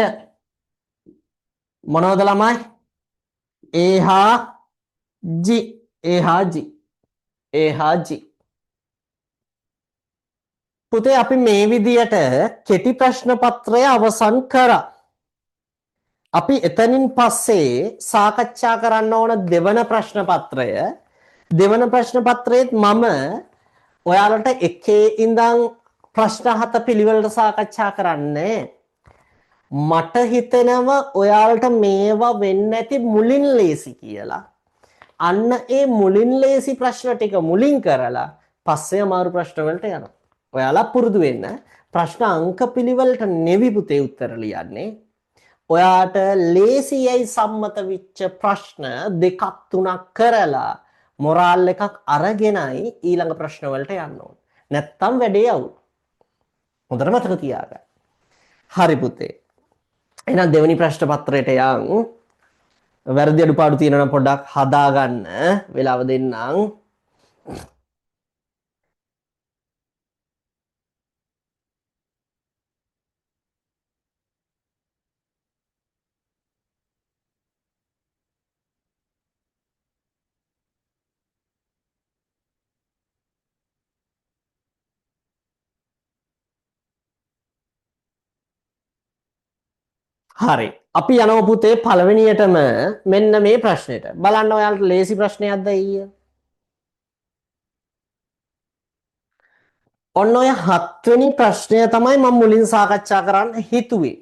මොනවද ළමයි? A හා G. A හා G. A හා G. පුතේ අපි මේ විදියට කෙටි ප්‍රශ්න පත්‍රය අවසන් කරා. අපි එතනින් පස්සේ සාකච්ඡා කරන්න ඕන දෙවන ප්‍රශ්න පත්‍රය. දෙවන ප්‍රශ්න පත්‍රයේත් මම ඔයාලට එකේ ඉඳන් ප්‍රශ්න 7 පිළිවෙලට සාකච්ඡා කරන්නේ. මට හිතෙනවා ඔයාලට මේවා වෙන්නේ නැති මුලින් ලේසි කියලා. අන්න ඒ මුලින් ලේසි ප්‍රශ්න ටික මුලින් කරලා පස්සේ අමාරු ප්‍රශ්න වලට යනවා. ඔයාලා පුරුදු වෙන්න ප්‍රශ්න අංක පිළිවෙලට නෙවි පුතේ උත්තර ලියන්නේ. ඔයාට ලේසියයි සම්මත වෙච්ච ප්‍රශ්න දෙකක් තුනක් කරලා මොරාල් එකක් අරගෙනයි ඊළඟ ප්‍රශ්න වලට යන්න ඕන. නැත්තම් වැඩේ අවුල්. හොඳට මතක තියාගන්න. හරි පුතේ. එහෙනම් දෙවෙනි ප්‍රශ්න පත්‍රයට යන්. වැරදි අඩුපාඩු තියෙනවා නම් පොඩ්ඩක් හදාගන්න වෙලාව දෙන්නම්. හරි. අපි යනවා පුතේ පළවෙනියටම මෙන්න මේ ප්‍රශ්නෙට. බලන්න ඔයාලට ලේසි ප්‍රශ්නයක්ද ඊය? ඔන්න ඔය 7 වෙනි ප්‍රශ්නය තමයි මම මුලින් සාකච්ඡා කරන්න හිතුවේ.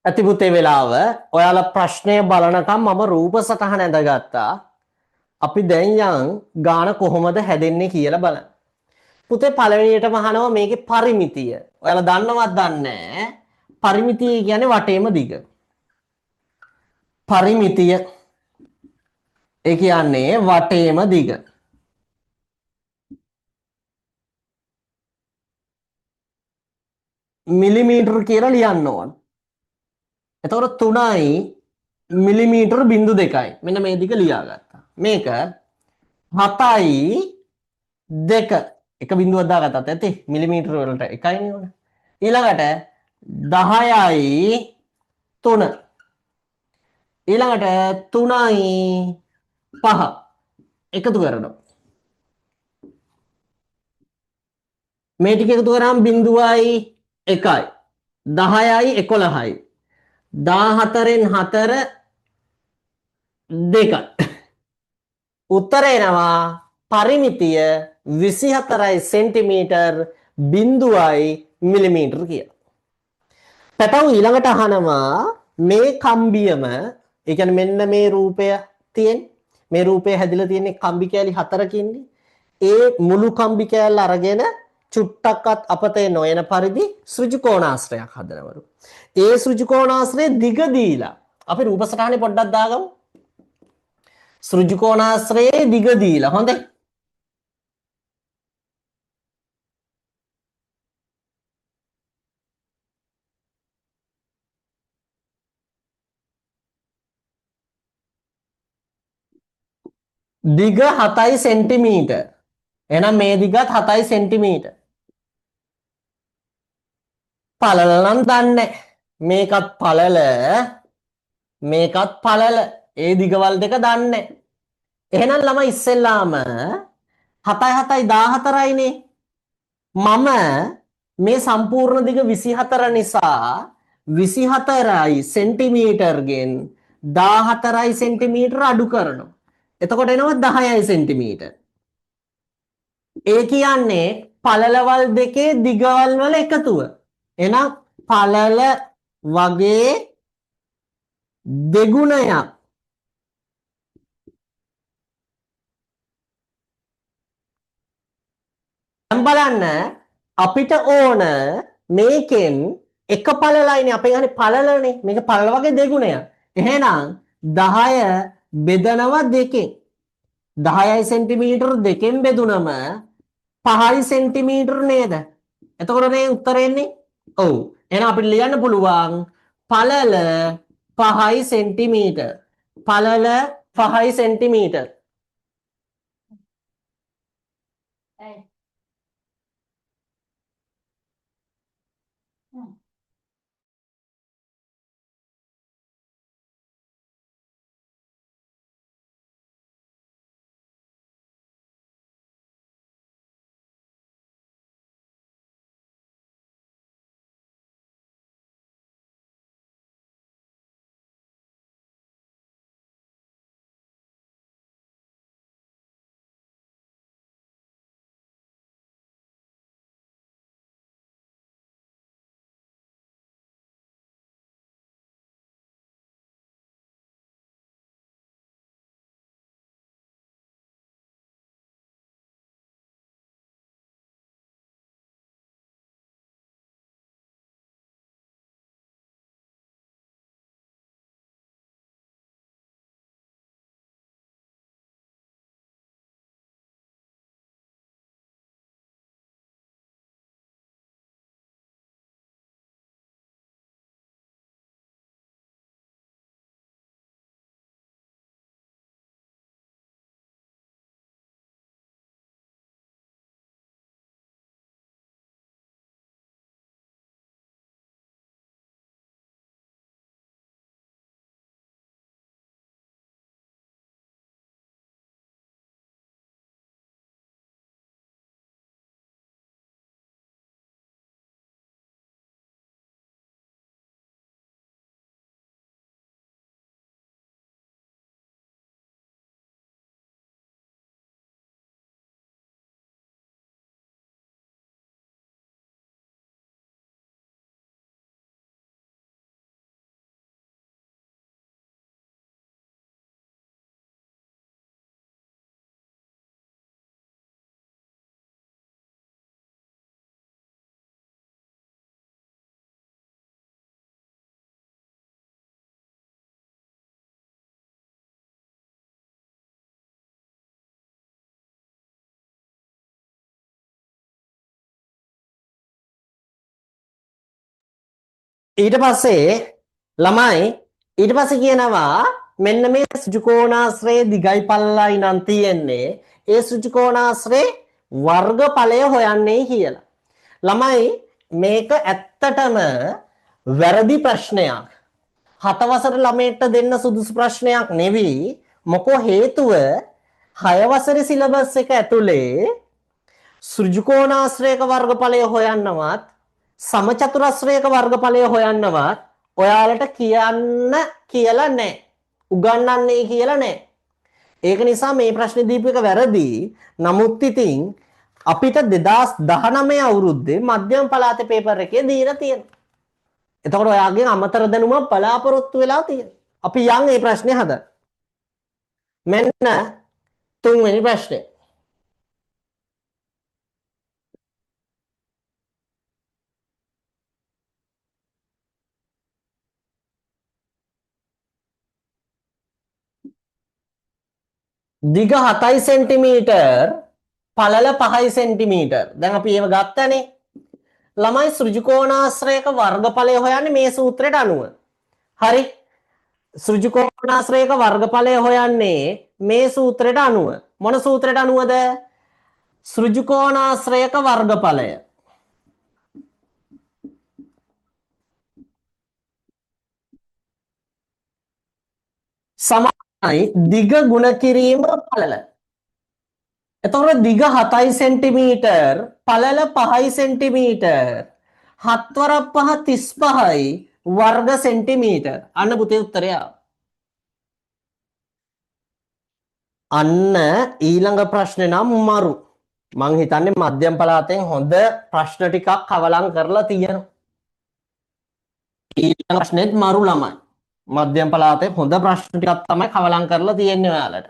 ඇති පුතේ වෙලාව ඔයාලා ප්‍රශ්නය බලනකම් මම රූප සටහන ඇඳගත්තා. අපි දැන් යන් ගාන කොහොමද හැදෙන්නේ කියලා බලන්න. පුතේ පළවෙනියටම අහනවා මේකේ පරිමිතිය. ඔයාලා දන්නවත් දන්නේ නැහැ. පරිමිතිය කියන්නේ වටේම දිග. පරිමිතිය ඒ කියන්නේ වටේම දිග. මිලිමීටර කියලා ලියන්න ඕන. එතකොට 3යි මිලිමීටර 0.2යි. මෙන්න මේ දිග ලියාගත්තා. මේක 7යි 2 එක බිඳුවක් දාගත්තත් ඇති මිලිමීටර වලට 1යිනේ ඕන. ඊළඟට 10යි 3 ඊළඟට 3යි 5 එකතු කරනවා. මේ ටික එකතු කරාම 0යි 1යි 10යි 11යි 14න් 4 2යි උත්තර එනවා පරිමිතිය 24යි සෙන්ටිමීටර් 0යි මිලිමීටර කියලා. පැටව ඊළඟට අහනවා මේ කම්බියම ඒ කියන්නේ මෙන්න මේ රූපය තියෙන මේ රූපය හැදිලා තියෙන්නේ කම්බි කෑලි 4කින්නේ. ඒ මුළු කම්බි කෑල්ල අරගෙන චුට්ටක්වත් අපතේ නොයන පරිදි සෘජු කෝණාශ්‍රයක් හදනවලු. ඒ සෘජු කෝණාශ්‍රයේ දිග දීලා අපි රූප සටහනේ පොඩ්ඩක් දාගමු. සෘජු කෝණාශ්‍රයේ දිග දීලා හොඳයි. දිග 7යි සෙන්ටිමීටර්. එහෙනම් මේ දිගත් 7යි සෙන්ටිමීටර්. පළල නම් දන්නේ මේකත් පළල මේකත් පළල ඒ දිගවල් දෙක දන්නේ. එහෙනම් ළමයි ඉස්සෙල්ලාම 7යි 7යි 14යිනේ. මම මේ සම්පූර්ණ දිග 24 නිසා 24යි සෙන්ටිමීටර්ගෙන් 14යි සෙන්ටිමීටර අඩු කරනවා. එතකොට එනවා 10යි සෙන්ටිමීටර්. ඒ කියන්නේ පළලවල් දෙකේ දිගවල් වල එකතුව. එහෙනම් පළල වගේ දෙගුණයක්. දැන් බලන්න අපිට ඕන මේකෙන් එක පළලයිනේ අපේ ගන්නේ පළලනේ. මේක පළල වගේ දෙගුණයක්. එහෙනම් 10 බෙදනවා දෙකෙන්. 10යි සෙන්ටිමීටර් දෙකෙන් බෙදුනම 5යි සෙන්ටිමීටර් නේද? එතකොට මේ උත්තරේ එන්නේ. ඔව්. එහෙනම් අපිට ලියන්න පුළුවන් පළල 5යි සෙන්ටිමීටර්. පළල 5යි සෙන්ටිමීටර්. ඊට පස්සේ ළමයි ඊට පස්සේ කියනවා මෙන්න මේ සෘජුකෝණාශ්‍රයේ දිගයි පළලයි නම් තියෙන්නේ ඒ සෘජුකෝණාශ්‍රයේ වර්ගඵලය හොයන්නේ කියලා. ළමයි මේක ඇත්තටම වැරදි ප්‍රශ්නයක්. 7 වසර ළමයට දෙන්න සුදුසු ප්‍රශ්නයක් නෙවෙයි. මොකෝ හේතුව 6 වසරේ සිලබස් එක ඇතුලේ සෘජුකෝණාශ්‍රයක වර්ගඵලය හොයන්නවත් සමචතුරස්‍රයක වර්ගඵලය හොයන්නවත් ඔයාලට කියන්න කියලා නැහැ. උගන්වන්නේ කියලා නැහැ. ඒක නිසා මේ ප්‍රශ්නේ දීපු එක වැරදි. නමුත් ඉතින් අපිට 2019 අවුරුද්දේ මධ්‍යම පළාතේ පේපර් එකේ දීලා තියෙනවා. එතකොට ඔයාගෙන් අමතර දැනුමක් බලාපොරොත්තු වෙලා තියෙනවා. අපි යන් මේ ප්‍රශ්නේ හදන්න. මෙන්න තුන්වෙනි ප්‍රශ්නේ. දිග 7 සෙන්ටිමීටර් පළල 5 සෙන්ටිමීටර්. දැන් අපි ඒව ගත්තනේ. ළමයි සෘජුකෝණාශ්‍රයක වර්ගඵලය හොයන්නේ මේ සූත්‍රයට අනුව. හරි. සෘජුකෝණාශ්‍රයක වර්ගඵලය හොයන්නේ මේ සූත්‍රයට අනුව. මොන සූත්‍රයට අනුවද? සෘජුකෝණාශ්‍රයක වර්ගඵලය. සමානයි දිග ගුණ කිරීම පළල. එතකොට දිග 7 සෙන්ටිමීටර් පළල 5 සෙන්ටිමීටර් 7 වරක් 5 35යි වර්ග සෙන්ටිමීටර්. අන්න පුතේ උත්තරය. අන්න ඊළඟ ප්‍රශ්නේ නම් මරු. මං හිතන්නේ මධ්‍යම පළාතෙන් හොඳ ප්‍රශ්න ටිකක් කවලම් කරලා තියෙනවා. ඊළඟ ප්‍රශ්නේත් මරු ළමයි. මධ්‍යම පළාතේ හොඳ ප්‍රශ්න ටිකක් තමයි කවලම් කරලා තියෙන්නේ ඔයාලට.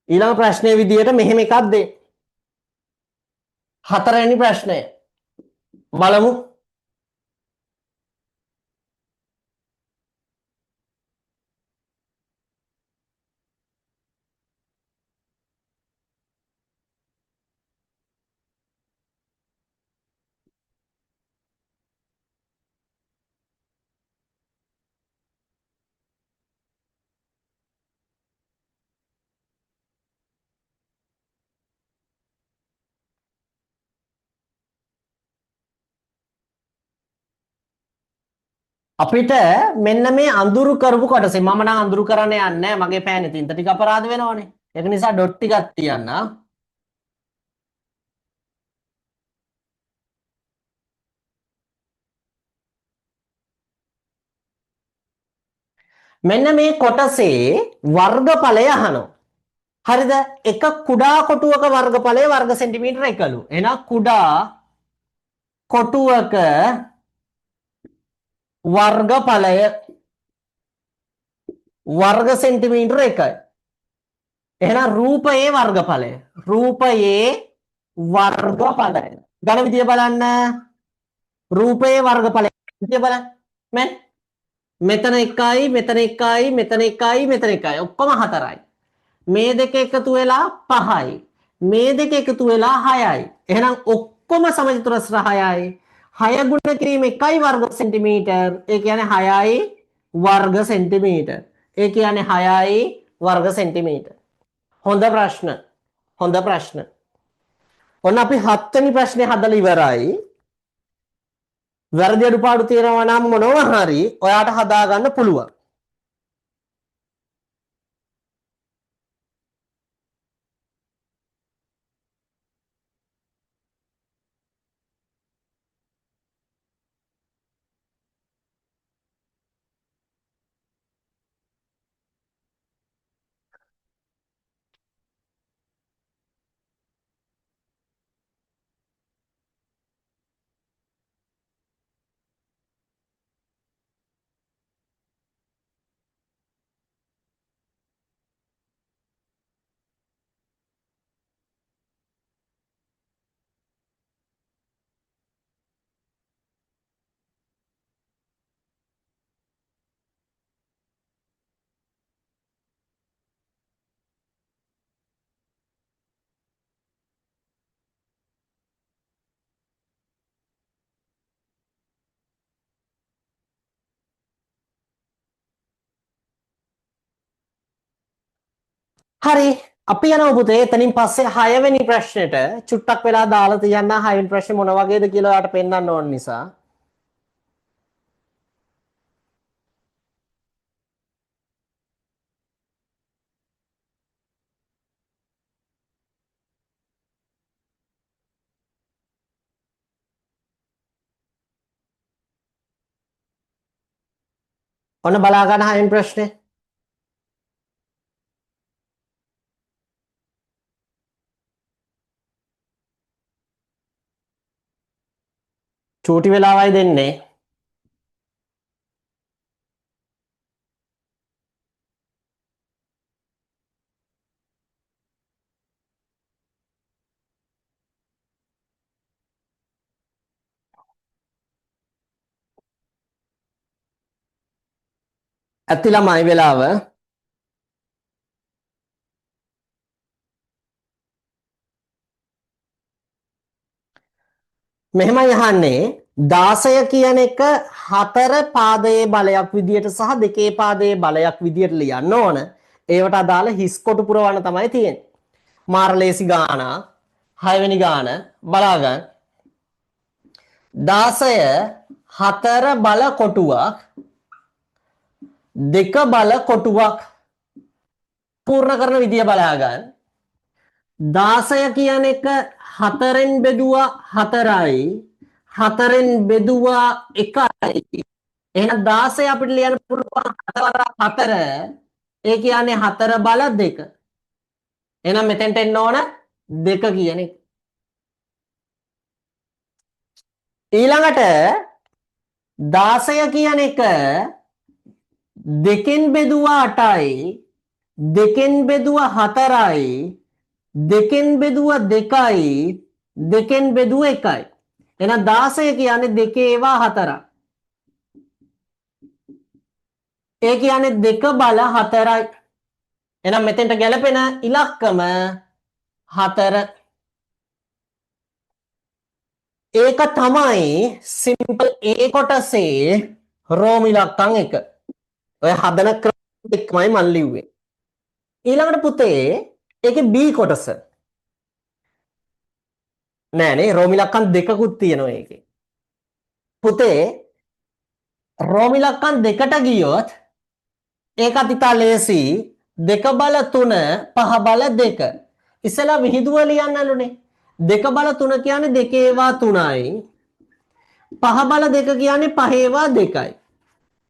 ඊළඟ ප්‍රශ්නේ විදියට මෙහෙම එකක් දෙන්න. හතරවෙනි ප්‍රශ්නය බලමු. අපිට මෙන්න මේ අඳුරු කරපු කොටසේ මම නම් අඳුරු කරන්න යන්නේ නැහැ. මගේ පෑනේ තින්ත ටික අපරාධ වෙනවනේ. ඒක නිසා ඩොට් ටිකක් තියන්න. මෙන්න මේ කොටසේ වර්ගඵලය අහනවා. හරිද? එක කුඩා කොටුවක වර්ගඵලය වර්ග සෙන්ටිමීටර 1ලු. එහෙනම් කුඩා කොටුවක වර්ගඵලය වර්ග සෙන්ටිමීටර 1යි. එහෙනම් රූපයේ වර්ගඵලය. රූපයේ වර්ගඵලය. ගණ විදිය බලන්න. රූපයේ වර්ගඵලය විදිය බලන්න. මෙතන 1යි මෙතන 1යි මෙතන 1යි මෙතන 1යි ඔක්කොම 4යි. මේ දෙක එකතු වෙලා 5යි. මේ දෙක එකතු වෙලා 6යි. එහෙනම් ඔක්කොම සමචතුරස්‍ර 6යි. 6 ගුණ කිරීම 1යි වර්ග සෙන්ටිමීටර්. ඒ කියන්නේ 6යි වර්ග සෙන්ටිමීටර්. ඒ කියන්නේ 6යි වර්ග සෙන්ටිමීටර්. හොඳ ප්‍රශ්න. හොඳ ප්‍රශ්න. ඔන්න අපි 7 වෙනි ප්‍රශ්නේ හදලා ඉවරයි. වැරදි අඩුපාඩු තියෙනවා නම් මොනවා හරි ඔයාට හදාගන්න පුළුවන්. හරි අපි යනවා පුතේ එතනින් පස්සේ 6 වෙනි ප්‍රශ්නෙට චුට්ටක් වෙලා දාලා තියන්න 6 වෙනි ප්‍රශ්නේ මොන වගේද කියලා ඔයාලට පෙන්වන්න ඕන නිසා ඔන්න බලා ගන්න 6 වෙනි ප්‍රශ්නේ චූටි වෙලාවයි දෙන්නේ ඇති ළමයි වෙලාව මෙහෙමයි අහන්නේ 16 කියන එක හතර පාදයේ බලයක් විදියට සහ දෙකේ පාදයේ බලයක් විදියට ලියන්න ඕන. ඒවට අදාළ හිස් කොටු පුරවන්න තමයි තියෙන්නේ. මාර්ලේසි ගාන 6 වෙනි ගාන බලා ගන්න. 16 හතර බල කොටුවක් දෙක බල කොටුවක් පූර්ණ කරන විදිය බලා ගන්න. 16 කියන එක හතරෙන් බෙදුවා 4යි හතරෙන් බෙදුවා 1යි එහෙනම් 16 අපිට ලියන්න පුළුවන් 4 ඒ කියන්නේ 4 බල 2 එහෙනම් මෙතෙන්ට එන්න ඕන 2 කියන එක ඊළඟට 16 කියන එක දෙකෙන් බෙදුවා 8යි දෙකෙන් බෙදුවා 4යි දෙකෙන් බෙදුවා 2යි දෙකෙන් බෙදුවා 1යි එහෙනම් 16 කියන්නේ දෙකේ ඒවා 4ක් ඒ කියන්නේ 2 බල 4යි එහෙනම් මෙතෙන්ට ගැලපෙන ඉලක්කම 4 ඒක තමයි සිම්පල් A කොටසේ රෝම ඉලක්කම් 1 ඔය හදන ක්‍රම එක්කමයි මම ලිව්වේ ඊළඟට පුතේ ඒකේ B කොටස නෑනේ රෝම ඉලක්කම් දෙකකුත් තියෙනවා ඒකේ පුතේ රෝම ඉලක්කම් දෙකට ගියොත් ඒකත් ඉතා ලේසි 2 බල 3 5 බල 2 ඉස්සලා විහිදුව ලියන්නලුනේ 2 බල 3 කියන්නේ දෙකේ ඒවා 3යි 5 බල 2 කියන්නේ පහේ ඒවා 2යි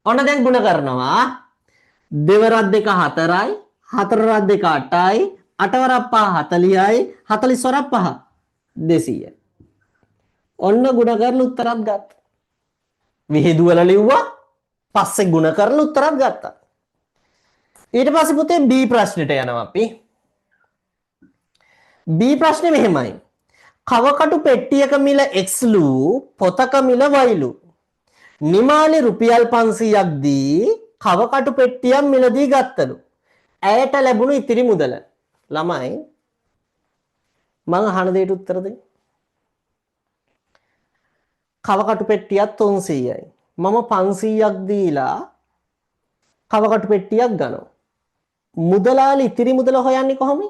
ඔන්න දැන් ගුණ කරනවා 2 වරක් 2 4යි 4 වරක් 2 8යි 8 වරක් 5 40යි 40 වරක් 5 200යි ඔන්න ගුණ කරලා උත්තරත් ගත්තා විහිදුවල ලිව්වා පස්සේ ගුණ කරලා උත්තරත් ගත්තා ඊට පස්සේ පුතේ B ප්‍රශ්නෙට යනවා අපි B ප්‍රශ්නේ මෙහෙමයි කවකටු පෙට්ටියක මිල Xලු පොතක මිල Yලු නිමාලි රුපියල් 500ක් දී කවකටු පෙට්ටියක් මිලදී ගත්තලු ඇයට ලැබුණු ඉතිරි මුදල ළමයි මං අහන දෙයට උත්තර දෙන්න කවකටු පෙට්ටියක් 300යි මම 500ක් දීලා කවකටු පෙට්ටියක් ගන්නවා මුදලාලි ඉතිරි මුදල හොයන්නේ කොහොමද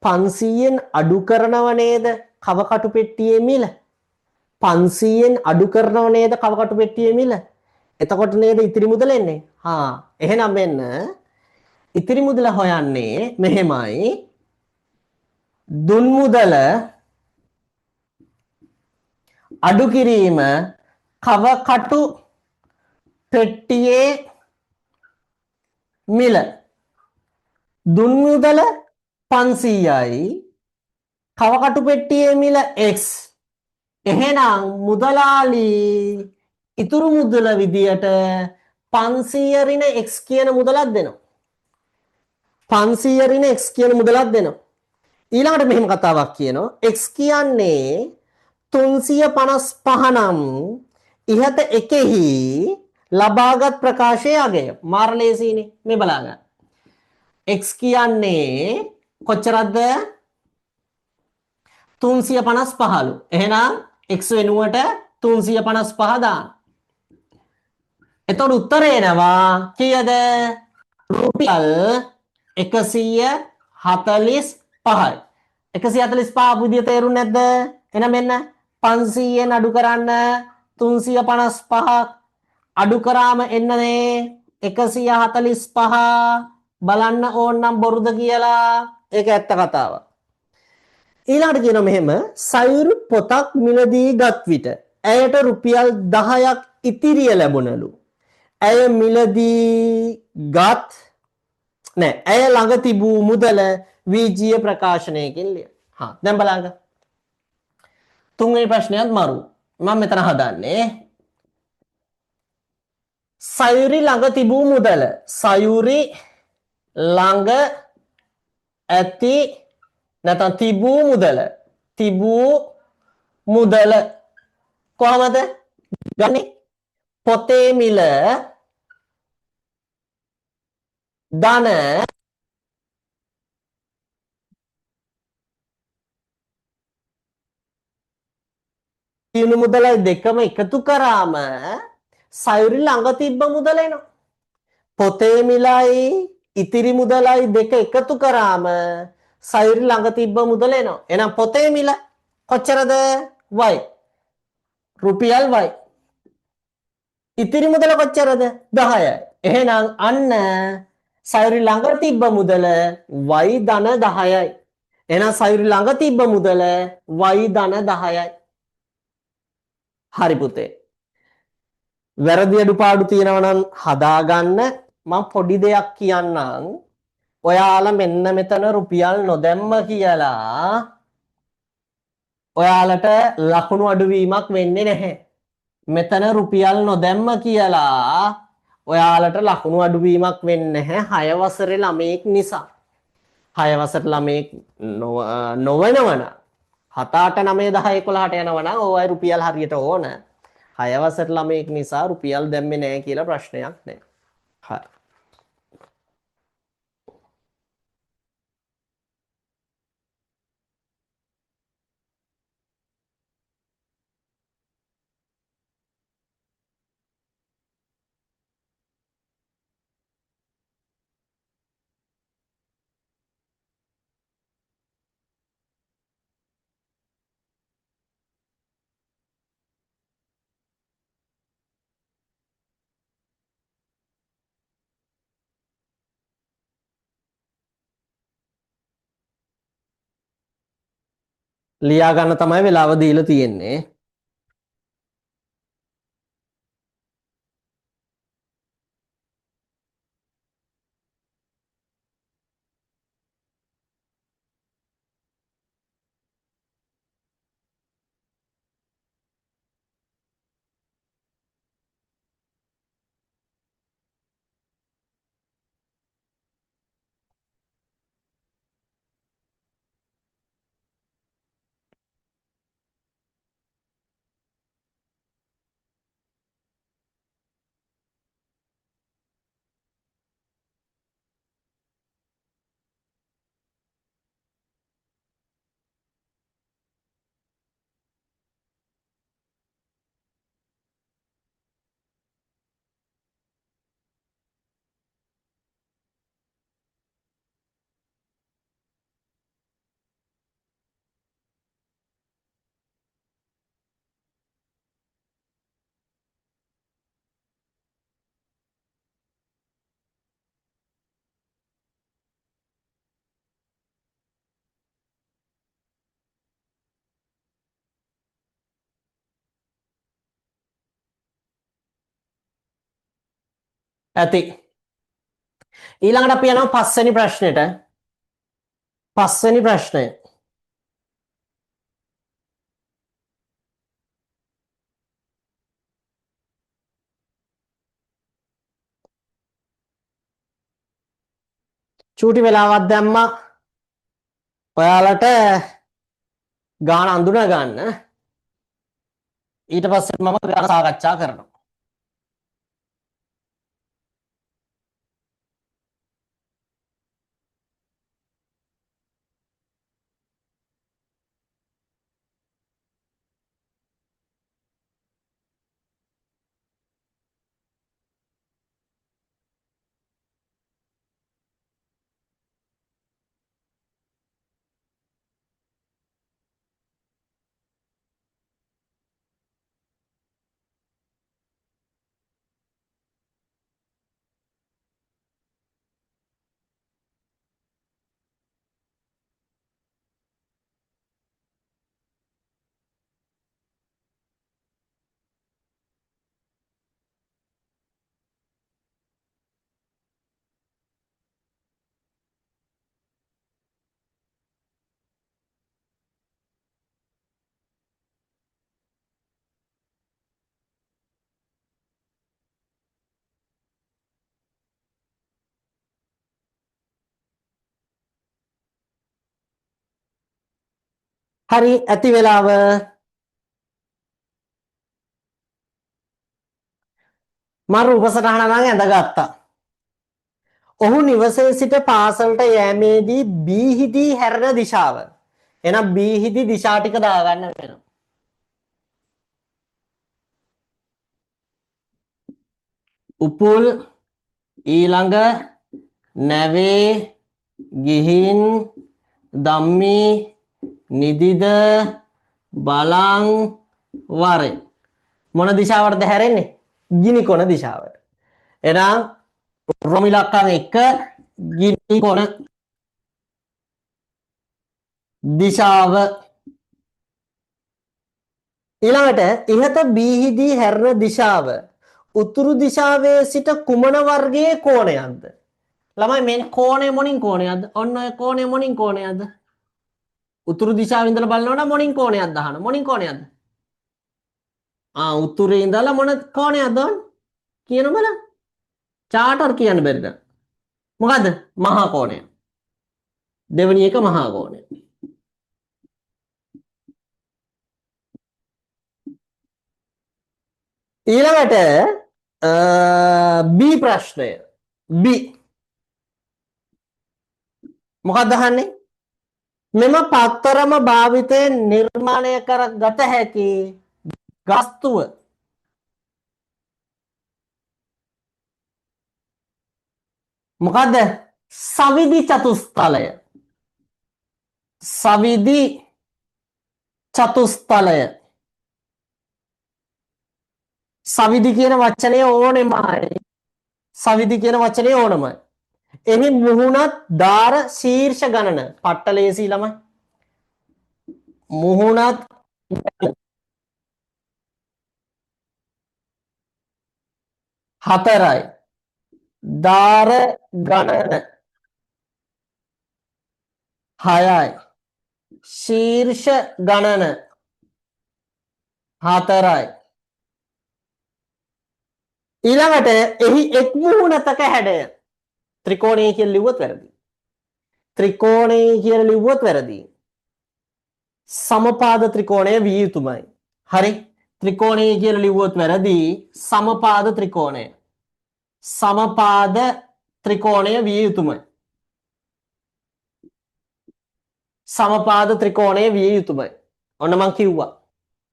500න් අඩු කරනව නේද කවකටු පෙට්ටියේ මිල 500න් අඩු කරනව නේද කවකටු පෙට්ටියේ මිල එතකොට නේද ඉතිරි මුදල එන්නේ එහෙනම් මෙන්න ඉතිරි මුදල හොයන්නේ මෙහෙමයි දුන් මුදල අඩු කිරීම කවකටු පෙට්ටියේ මිල දුන් මුදල 500යි කවකටු පෙට්ටියේ මිල X එහෙනම් මුදලාලි ඉතුරු මුදල විදියට 500 ඍණ X කියන මුදලක් දෙනවා 500 ඍණ X කියන මුදලක් දෙනවා ඊළඟට මෙහෙම කතාවක් කියනවා X කියන්නේ 355 නම් ඉහත එකෙහි ලබාගත් ප්‍රකාශයේ අගය මාර්ලේසීනේ මේ බලා ගන්න x කියන්නේ කොච්චරද 355ලු එහෙනම් x වෙනුවට 355 දාන්න එතකොට උත්තරේ එනවා කීයද රුපියල් 145යි. 145 බුදිය තේරුම් නැද්ද? එහෙනම් මෙන්න 500ෙන් අඩු කරන්න 355ක් අඩු කරාම එන්නනේ 145 බලන්න ඕන නම් බොරුද කියලා. ඒක ඇත්ත කතාවක්. ඊළඟට කියනවා මෙහෙම සයුරු පොතක් මිලදී ගත් විට ඇයට රුපියල් 10ක් ඉතිරිය ලැබුණලු. ඇය මිලදී ගත් නෑ ඇය ළඟ තිබූ මුදල වීජීය ප්‍රකාශනයකින් ලිය. දැන් බලන්න. තුන්වෙනි ප්‍රශ්නයත් මරු. මම මෙතන හදන්නේ සයුරි ළඟ තිබූ මුදල. සයුරි ළඟ ඇති නැත්නම් තිබූ මුදල. තිබූ මුදල කොහමද ගන්නේ? පොතේ මිල ධන තියුණු මුදලයි දෙකම එකතු කරාම සයුරි ළඟ තිබ්බ මුදල එනවා. පොතේ මිලයි ඉතිරි මුදලයි දෙක එකතු කරාම සයුරි ළඟ තිබ්බ මුදල එනවා. එහෙනම් පොතේ මිල කොච්චරද? y. රුපියල් y. ඉතිරි මුදල කොච්චරද? 10යි. එහෙනම් අන්න සයුරි ළඟ තිබ්බ මුදල y ධන 10යි. එහෙනම් සයුරි ළඟ තිබ්බ මුදල y ධන 10යි. හරි පුතේ. වැරදි අඩුපාඩු තියෙනවා නම් හදාගන්න. මම පොඩි දෙයක් කියන්නම්. ඔයාලා මෙන්න මෙතන රුපියල් නොදැම්ම කියලා ඔයාලට ලකුණු අඩුවීමක් වෙන්නේ නැහැ. මෙතන රුපියල් නොදැම්ම කියලා ඔයාලට ලකුණු අඩුවීමක් වෙන්නේ නැහැ 6 වසරේ ළමයෙක් නිසා. 6 වසර ළමයෙක් නොවනවන 7 8 9 10 11ට යනවනම් ඕවයි රුපියල් හරියට ඕන. 6 වසර ළමයෙක් නිසා රුපියල් දැම්මේ නැහැ කියලා ප්‍රශ්නයක් නැහැ. හරි. ලියා ගන්න තමයි වෙලාව දීලා තියෙන්නේ. ඇති. ඊළඟට අපි යනවා පස්වෙනි ප්‍රශ්නෙට. පස්වෙනි ප්‍රශ්නය. චූටි වෙලාවක් දැම්මා. ඔයාලට ගාන අඳුන ගන්න. ඊට පස්සේ මම ගාන සාකච්ඡා කරනවා. හරි ඇති වෙලාව මම උපසටහන නම් ඇඳගත්තා. ඔහු නිවසේ සිට පාසලට යෑමේදී බීහිදී හැරෙන දිශාව. එහෙනම් බීහිදී දිශා ටික දාගන්න වෙනවා. උපුල් ඊළඟ නැවේ ගිහින් ධම්මි නිදිද බලං වරේ මොන දිශාවටද හැරෙන්නේ? ගිනි කොන දිශාවට. එහෙනම් රොමිලක්කම් 1 ගිනි කොන දිශාව. ඊළඟට ඉහත බීහිදී හැරෙන දිශාව උතුරු දිශාවේ සිට කුමන වර්ගයේ කෝණයක්ද? ළමයි මේ කෝණය මොනින් කෝණයක්ද? ඔන්න ඔය කෝණය මොනින් කෝණයක්ද? උතුරු දිශාවෙන් ඉඳලා බලනවා නම් මොනින් කෝණයක්ද අහන. මොනින් කෝණයක්ද? උතුරේ ඉඳලා මොන කෝණයක්ද? කියන බලන්න. චාටර් කියන්න බැරිද? මොකද්ද? මහා කෝණය. දෙවෙනි එක මහා කෝණය. ඊළඟට B ප්‍රශ්නය. B මොකක්ද අහන්නේ? මෙම පත්තරම භාවිතයෙන් නිර්මාණය කර ගත හැකි ගස්තුව මොකද්ද? සවිදි චතුස්තලය. සවිදි චතුස්තලය. සවිදි කියන වචනේ ඕනෙමයි. සවිදි කියන වචනේ ඕනමයි. එහි මුහුණත් දාර ශීර්ෂ ගණන පට්ටලේසි ළමයි. මුහුණත් හතරයි. දාර ගණන 6යි. ශීර්ෂ ගණන 4යි. ඊළඟට එහි එක් මුහුණතක හැඩය ත්‍රිකෝණය කියලා ලිව්වොත් වැරදි. ත්‍රිකෝණය කියලා ලිව්වොත් වැරදි. සමපාද ත්‍රිකෝණය විය යුතුමයි. හරි. ත්‍රිකෝණය කියලා ලිව්වොත් වැරදි. සමපාද ත්‍රිකෝණය. සමපාද ත්‍රිකෝණය විය යුතුමයි. සමපාද ත්‍රිකෝණය විය යුතුමයි. ඔන්න මං කිව්වා.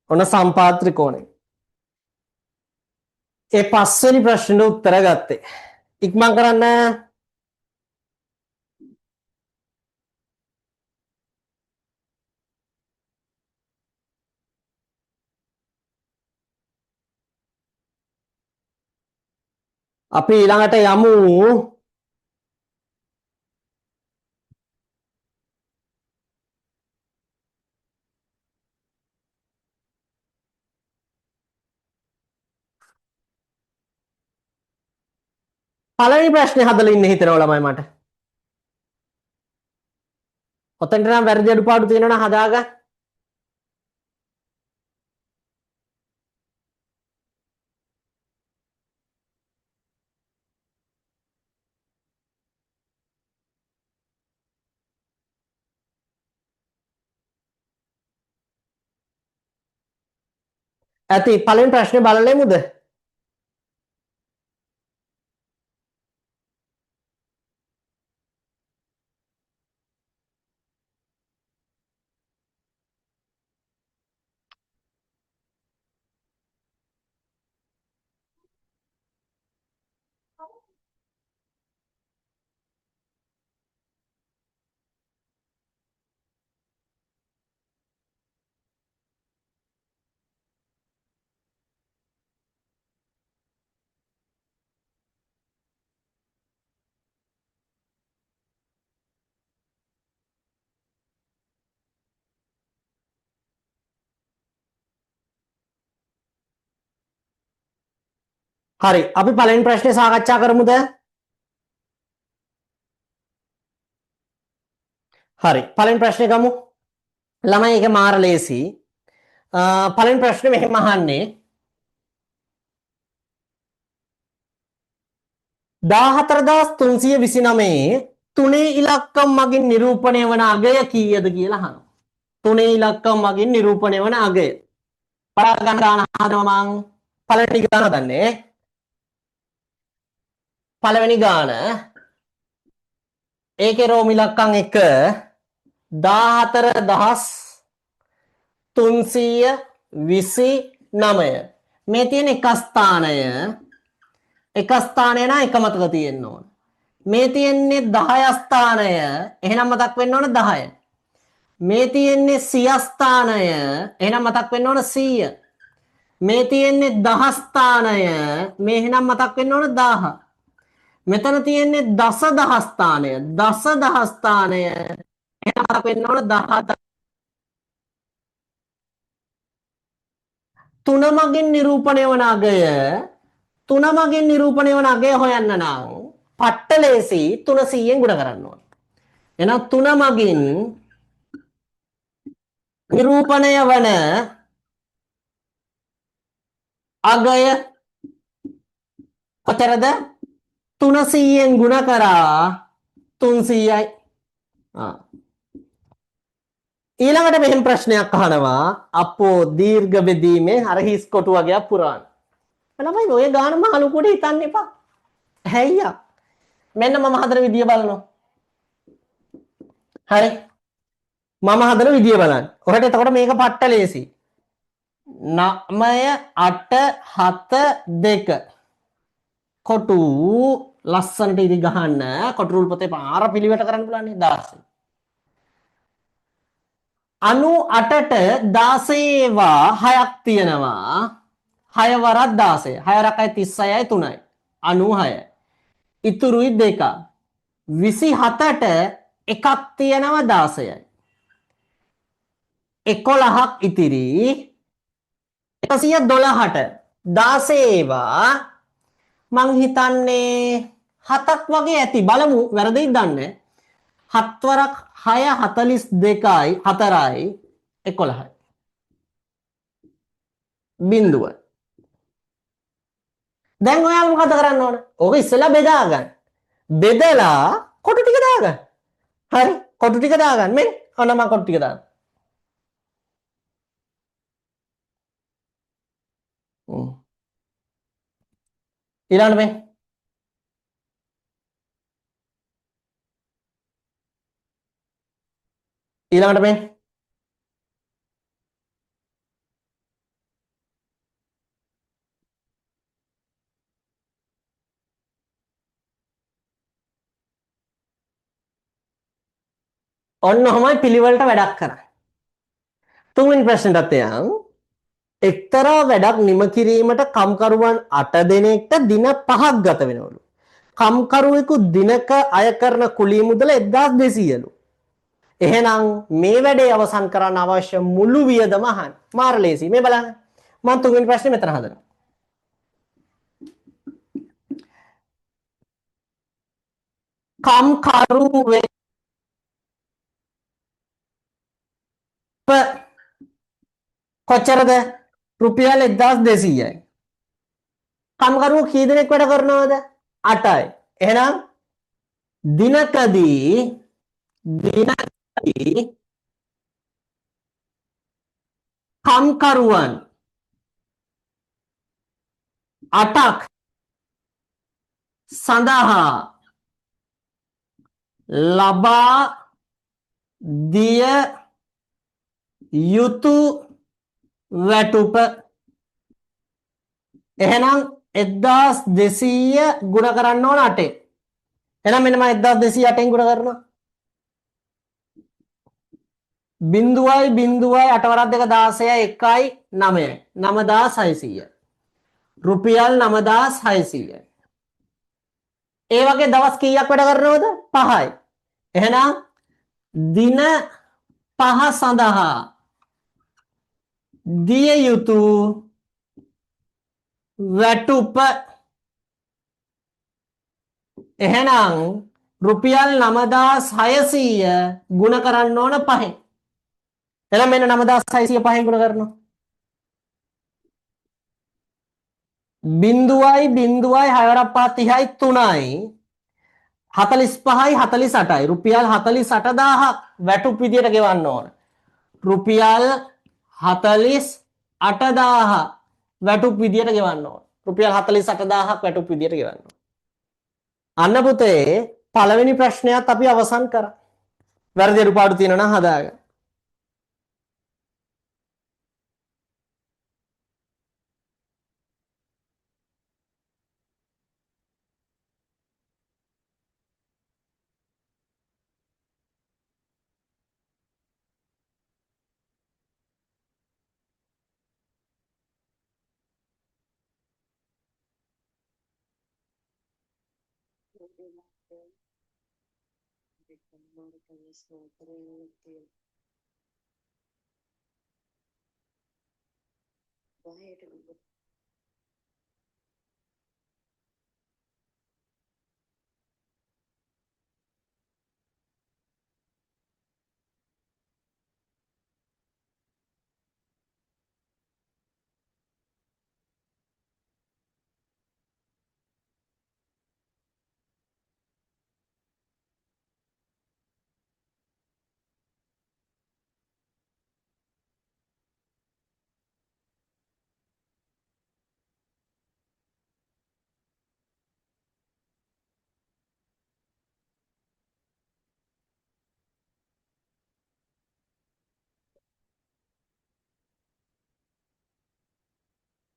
ඔන්න සම්පාද ත්‍රිකෝණය. ඒ පස්වෙනි ප්‍රශ්නෙට උත්තර ගත්තේ. ඉක්මන් කරන්න. අපි ඊළඟට යමු පළවෙනි ප්‍රශ්නේ හදලා ඉන්න හිතනවා ළමයි මට. ඔතෙන්ට නම් වැරදි අඩුපාඩු තියෙනවා නම් හදාගන්න. ඇති පළවෙනි ප්‍රශ්නේ බලලෙමුද? හරි අපි පළවෙනි ප්‍රශ්නේ සාකච්ඡා කරමුද? හරි පළවෙනි ප්‍රශ්නේ ගමු. ළමයි ඒක මාර ලේසි. පළවෙනි ප්‍රශ්නේ මෙහෙම අහන්නේ 14329 තුනේ ඉලක්කම් මගින් නිරූපණය වන අගය කීයද කියලා අහනවා. තුනේ ඉලක්කම් මගින් නිරූපණය වන අගය. පටන් ගන්න ගාන හදනවා මං පළවෙනි ගාන හදන්නේ. පළවෙනි ගාන ඒකේ රෝම ඉලක්කම් 1 14329 මේ තියෙන එක ස්ථානය නම් එක මතක තියෙන්න ඕන. මේ තියෙන්නේ 10 ස්ථානය එහෙනම් මතක් වෙන්න ඕන 10. මේ තියෙන්නේ 100 ස්ථානය එහෙනම් මතක් වෙන්න ඕන 100. මේ තියෙන්නේ 10 ස්ථානය මේ එහෙනම් මතක් වෙන්න ඕන 1000. මෙතන තියෙන්නේ දසදහ ස්ථානය එහෙනම් මතක් වෙන්න ඕන 10. තුන මගින් නිරූපණය වන අගය හොයන්න නම් පට්ටලේසි 300ෙන් ගුණ කරන්න ඕන. එහෙනම් 3 මගින් නිරූපණය වන අගය කොතරද? 300ෙන් ගුණ කරා 300යි. ඊළඟට මෙහෙම ප්‍රශ්නයක් අහනවා අපෝ දීර්ඝ බෙදීමේ අර හිස් කොටු වගේක් පුරාණ. ළමයි ඔය ගාන මහලු කොට හිතන්න එපා. හැයියා. මෙන්න මම හදන විදිය බලනවා. හරි. මම හදන විදිය බලන්න. ඔකට එතකොට මේක පට්ට ලේසි. 9 8 7 2 කොටු ලස්සනට ඉදි ගහන්න කොටු රුල් පොතේ පාර පිළිවෙත කරන්න බලන්නේ 16. 98ට 16 වා 6ක් තියෙනවා. 6 වරක් 16. 6 වරක් 36යි 3යි. 96. ඉතුරුයි 2. 27ට එකක් තියෙනවා 16යි. 11ක් ඉතිරි. 112ට 16 වා මං හිතන්නේ 7ක් වගේ ඇති. බලමු වැරදිද දන්නේ. 7 වරක් 6 42යි 4යි 11යි. බිඳුව. දැන් ඔයාලා මොකද කරන්න ඕන? ඕක ඉස්සෙල්ලා බෙදා ගන්න. බෙදලා කොටු ටික දාගන්න. හරි. කොටු ටික දාගන්න. මෙන්න ඔන්න මම කොටු ටික දාන්න. ඊළඟට මේ ඔන්න ඔහමයි පිළිවෙලට වැඩක් කරන්නේ. තුන්වෙනි ප්‍රශ්නෙටත් යන් එක්තරා වැඩක් නිම කිරීමට කම්කරුවන් 8 දෙනෙක්ට දින 5ක් ගත වෙනවලු. කම්කරුවෙකු දිනක අය කරන කුලී මුදල 1200ලු. එහෙනම් මේ වැඩේ අවසන් කරන්න අවශ්‍ය මුළු වියදම අහන්න. මාර ලේසි. මේ බලන්න. මම තුන්වෙනි ප්‍රශ්නේ මෙතන හදනවා. කම්කරුවෙක් කොච්චරද? රුපියල් 1200යි. කම්කරුවෝ කී දෙනෙක් වැඩ කරනවද? 8යි. එහෙනම් දිනකදී කම්කරුවන් 8ක් සඳහා ලබා දිය යුතු වැටුප එහෙනම් 1200 ගුණ කරන්න ඕන 8. එහෙනම් මෙන්න මම 1200 8ෙන් ගුණ කරනවා. බිඳුවයි 8 වරක් 2 16යි 1යි 9යි 9600. රුපියල් 9600. ඒ වගේ දවස් කීයක් වැඩ කරනවද? 5යි. එහෙනම් දින 5 සඳහා දිය යුතු වැටුප එහෙනම් රුපියල් 9600 ගුණ කරන්න ඕන 5ෙන්. එහෙනම් මෙන්න 9600 5ෙන් ගුණ කරනවා. බිඳුවයි 6 වරක් 5 30යි 3යි 45යි 48යි රුපියල් 48000ක් වැටුප් විදියට ගෙවන්න ඕන. රුපියල් 48,000 වැටුප් විදියට ගෙවන්න ඕන. රුපියල් 48,000ක් වැටුප් විදියට ගෙවන්න ඕන. අන්න පුතේ පළවෙනි ප්‍රශ්නයත් අපි අවසන් කරා. වැරදි අඩුපාඩු තියෙනවා නම් හදාගන්න.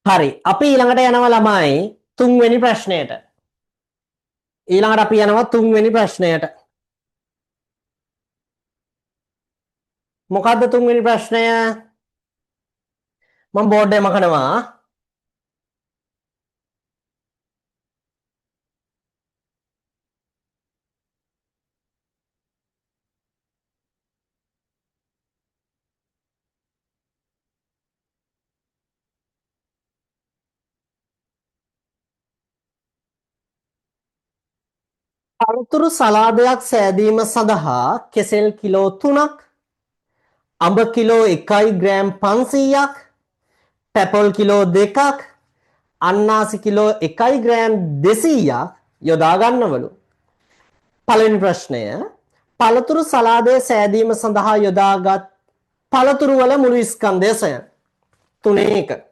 හරි අපි ඊළඟට යනවා ළමයි තුන්වෙනි ප්‍රශ්නයට. ඊළඟට අපි යනවා තුන්වෙනි ප්‍රශ්නයට. මොකද්ද තුන්වෙනි ප්‍රශ්නය? මම බෝඩ් එක මකනවා. පළතුරු සලාදයක් සෑදීම සඳහා කෙසෙල් කිලෝ 3ක්, අඹ කිලෝ 1 ග්‍රෑම් 500ක්, පැපොල් කිලෝ 2ක්, අන්නාසි කිලෝ 1 ග්‍රෑම් 200ක් යොදා ගන්නවලු. පළවෙනි ප්‍රශ්නය පළතුරු සලාදය සෑදීම සඳහා යොදාගත් පළතුරු වල මුළු ස්කන්ධය සොයන්න. 3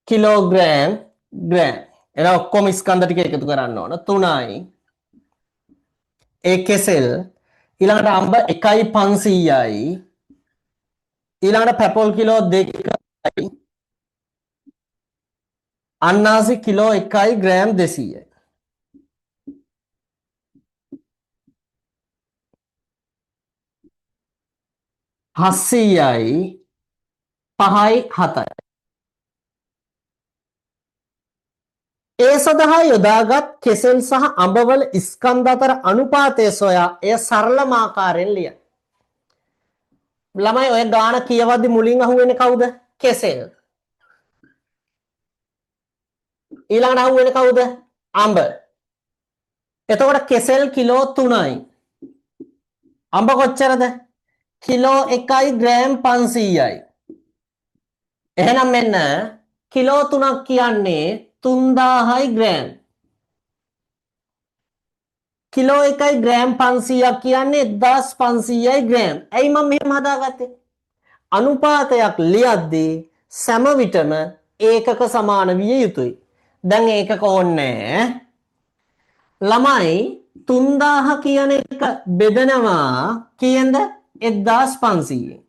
කිලෝග්‍රෑම් ග්‍රෑම් එන ඔක්කොම ස්කන්ධ ටික එකතු කරන්න ඕන 3යි. ඒ කෙසෙල් ඊළඟට අඹ 1.500යි, ඊළඟට පැපොල් කිලෝ 2යි, අන්නාසි කිලෝ 1 ග්‍රෑම් 200යි. හස්සීයයි 5යි 7යි. ඒ සඳහා යොදාගත් කෙසෙල් සහ අඹවල ස්කන්ධ අතර අනුපාතය සොයා එය සරලම ආකාරයෙන් ලියන්න. ළමයි ඔය ගාන කියවද්දි මුලින් අහුවෙන්නේ කවුද? කෙසෙල්. ඊළඟට අහුවෙන්නේ කවුද? අඹ. එතකොට කෙසෙල් කිලෝ 3යි. අඹ කොච්චරද? කිලෝ 1 ග්‍රෑම් 500යි. එහෙනම් මෙන්න කිලෝ 3ක් කියන්නේ 3000යි ග්‍රෑම්. කිලෝ 1 ග්‍රෑම් 500ක් කියන්නේ 1500යි ග්‍රෑම්. ඇයි මම මෙහෙම හදාගත්තේ? අනුපාතයක් ලියද්දී සෑම විටම ඒකක සමාන විය යුතුයි. දැන් ඒකක ඕනේ ළමයි 3000 කියන එක බෙදනවා කීයද? 1500.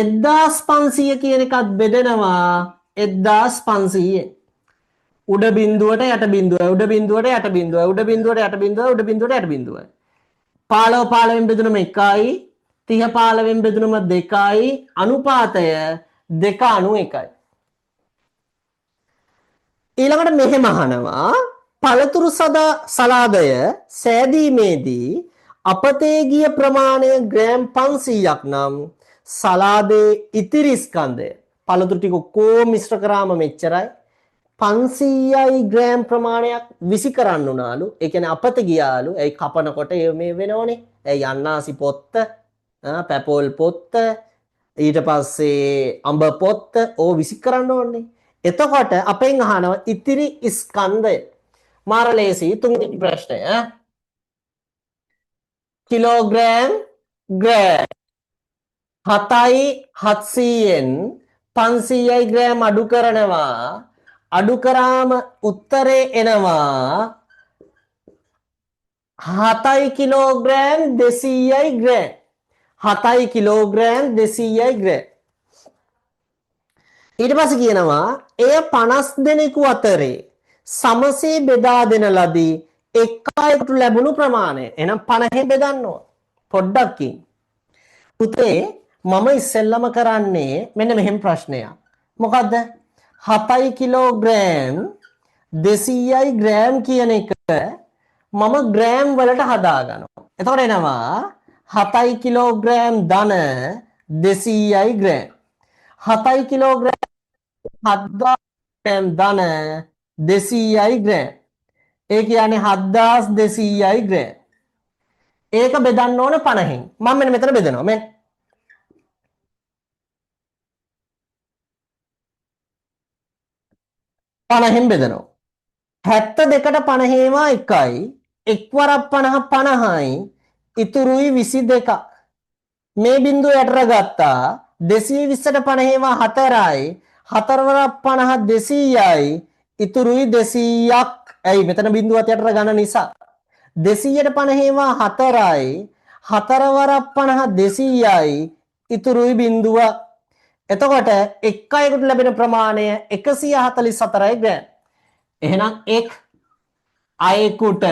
1500 කියන එකත් බෙදනවා 1500. උඩ බිඳුවට යට බිඳුව, උඩ බිඳුවට යට බිඳුව, උඩ බිඳුවට යට බිඳුව, උඩ බිඳුවට යට බිඳුව. 15 15න් බෙදුනම 1යි, 30 15න් බෙදුනම 2යි, අනුපාතය 2:1යි. ඊළඟට මෙහෙම අහනවා පළතුරු සලාදය සෑදීමේදී අපතේ ගිය ප්‍රමාණය ග්‍රෑම් 500ක් නම් සලාදේ ඉතිරි ස්කන්ධය පළතුරු ටික කොහොම මිශ්‍ර කරාම මෙච්චරයි 500යි ග්‍රෑම් ප්‍රමාණයක් විසි කරන්න උනාලු. ඒ කියන්නේ අපත ගියාලු. ඒ කපනකොට මේ වෙනෝනේ. ඒ අන්නාසි පොත්ත, පැපෝල් පොත්ත, ඊට පස්සේ අඹ පොත්ත ඕ විසි කරන්න ඕනේ. එතකොට අපෙන් අහනවා ඉතිරි ස්කන්ධය. මාර ලේසි තුන්වෙනි ප්‍රශ්නය. කිලෝග්‍රෑම් ග්‍රෑම් 7,700න් 500යි ග්‍රෑම් අඩු කරනවා. අඩු කරාම උත්තරේ එනවා 7 කිලෝග්‍රෑම් 200යි ග්‍රෑම්. 7 කිලෝග්‍රෑම් 200යි ග්‍රෑම්. ඊට පස්සේ කියනවා එය 50 දෙනෙකු අතරේ සමසේ බෙදා දෙන ලදී එක් අයෙකුට ලැබුණු ප්‍රමාණය. එහෙනම් 50 බෙදන්න ඕන. පොඩ්ඩක් පුතේ මම ඉස්සෙල්ලම කරන්නේ මෙන්න මෙහෙම ප්‍රශ්නයක්. මොකද්ද? 7 කිලෝග්‍රෑම් 200යි ග්‍රෑම් කියන එක මම ග්‍රෑම් වලට හදා ගන්නවා. එතකොට එනවා 7 කිලෝග්‍රෑම් ධන 200යි ග්‍රෑම්. 7 කිලෝග්‍රෑම් 7,000 ග්‍රෑම් ධන 200යි ග්‍රෑම්. ඒ කියන්නේ 7,200යි ග්‍රෑම්. ඒක බෙදන්න ඕන 50න්. මම මෙන්න මෙතන බෙදනවා. මෙන්න 50න් බෙදනවා. 72ට 50 එකයි. එක්වරක් 50 50යි. ඉතුරුයි 22ක්. මේ බිඳුව යටට ගත්තා. 220ට 50 4යි. 4 වරක් 50 200යි. ඉතුරුයි 200ක්. ඇයි මෙතන බිඳුවත් යටට ගන්න නිසා. 200ට 50 4යි. 4 වරක් 50 200යි. ඉතුරුයි බිඳුව. එතකොට එක් අයෙකුට ලැබෙන ප්‍රමාණය 144යි ග්‍රෑම්. එහෙනම් එක් අයෙකුට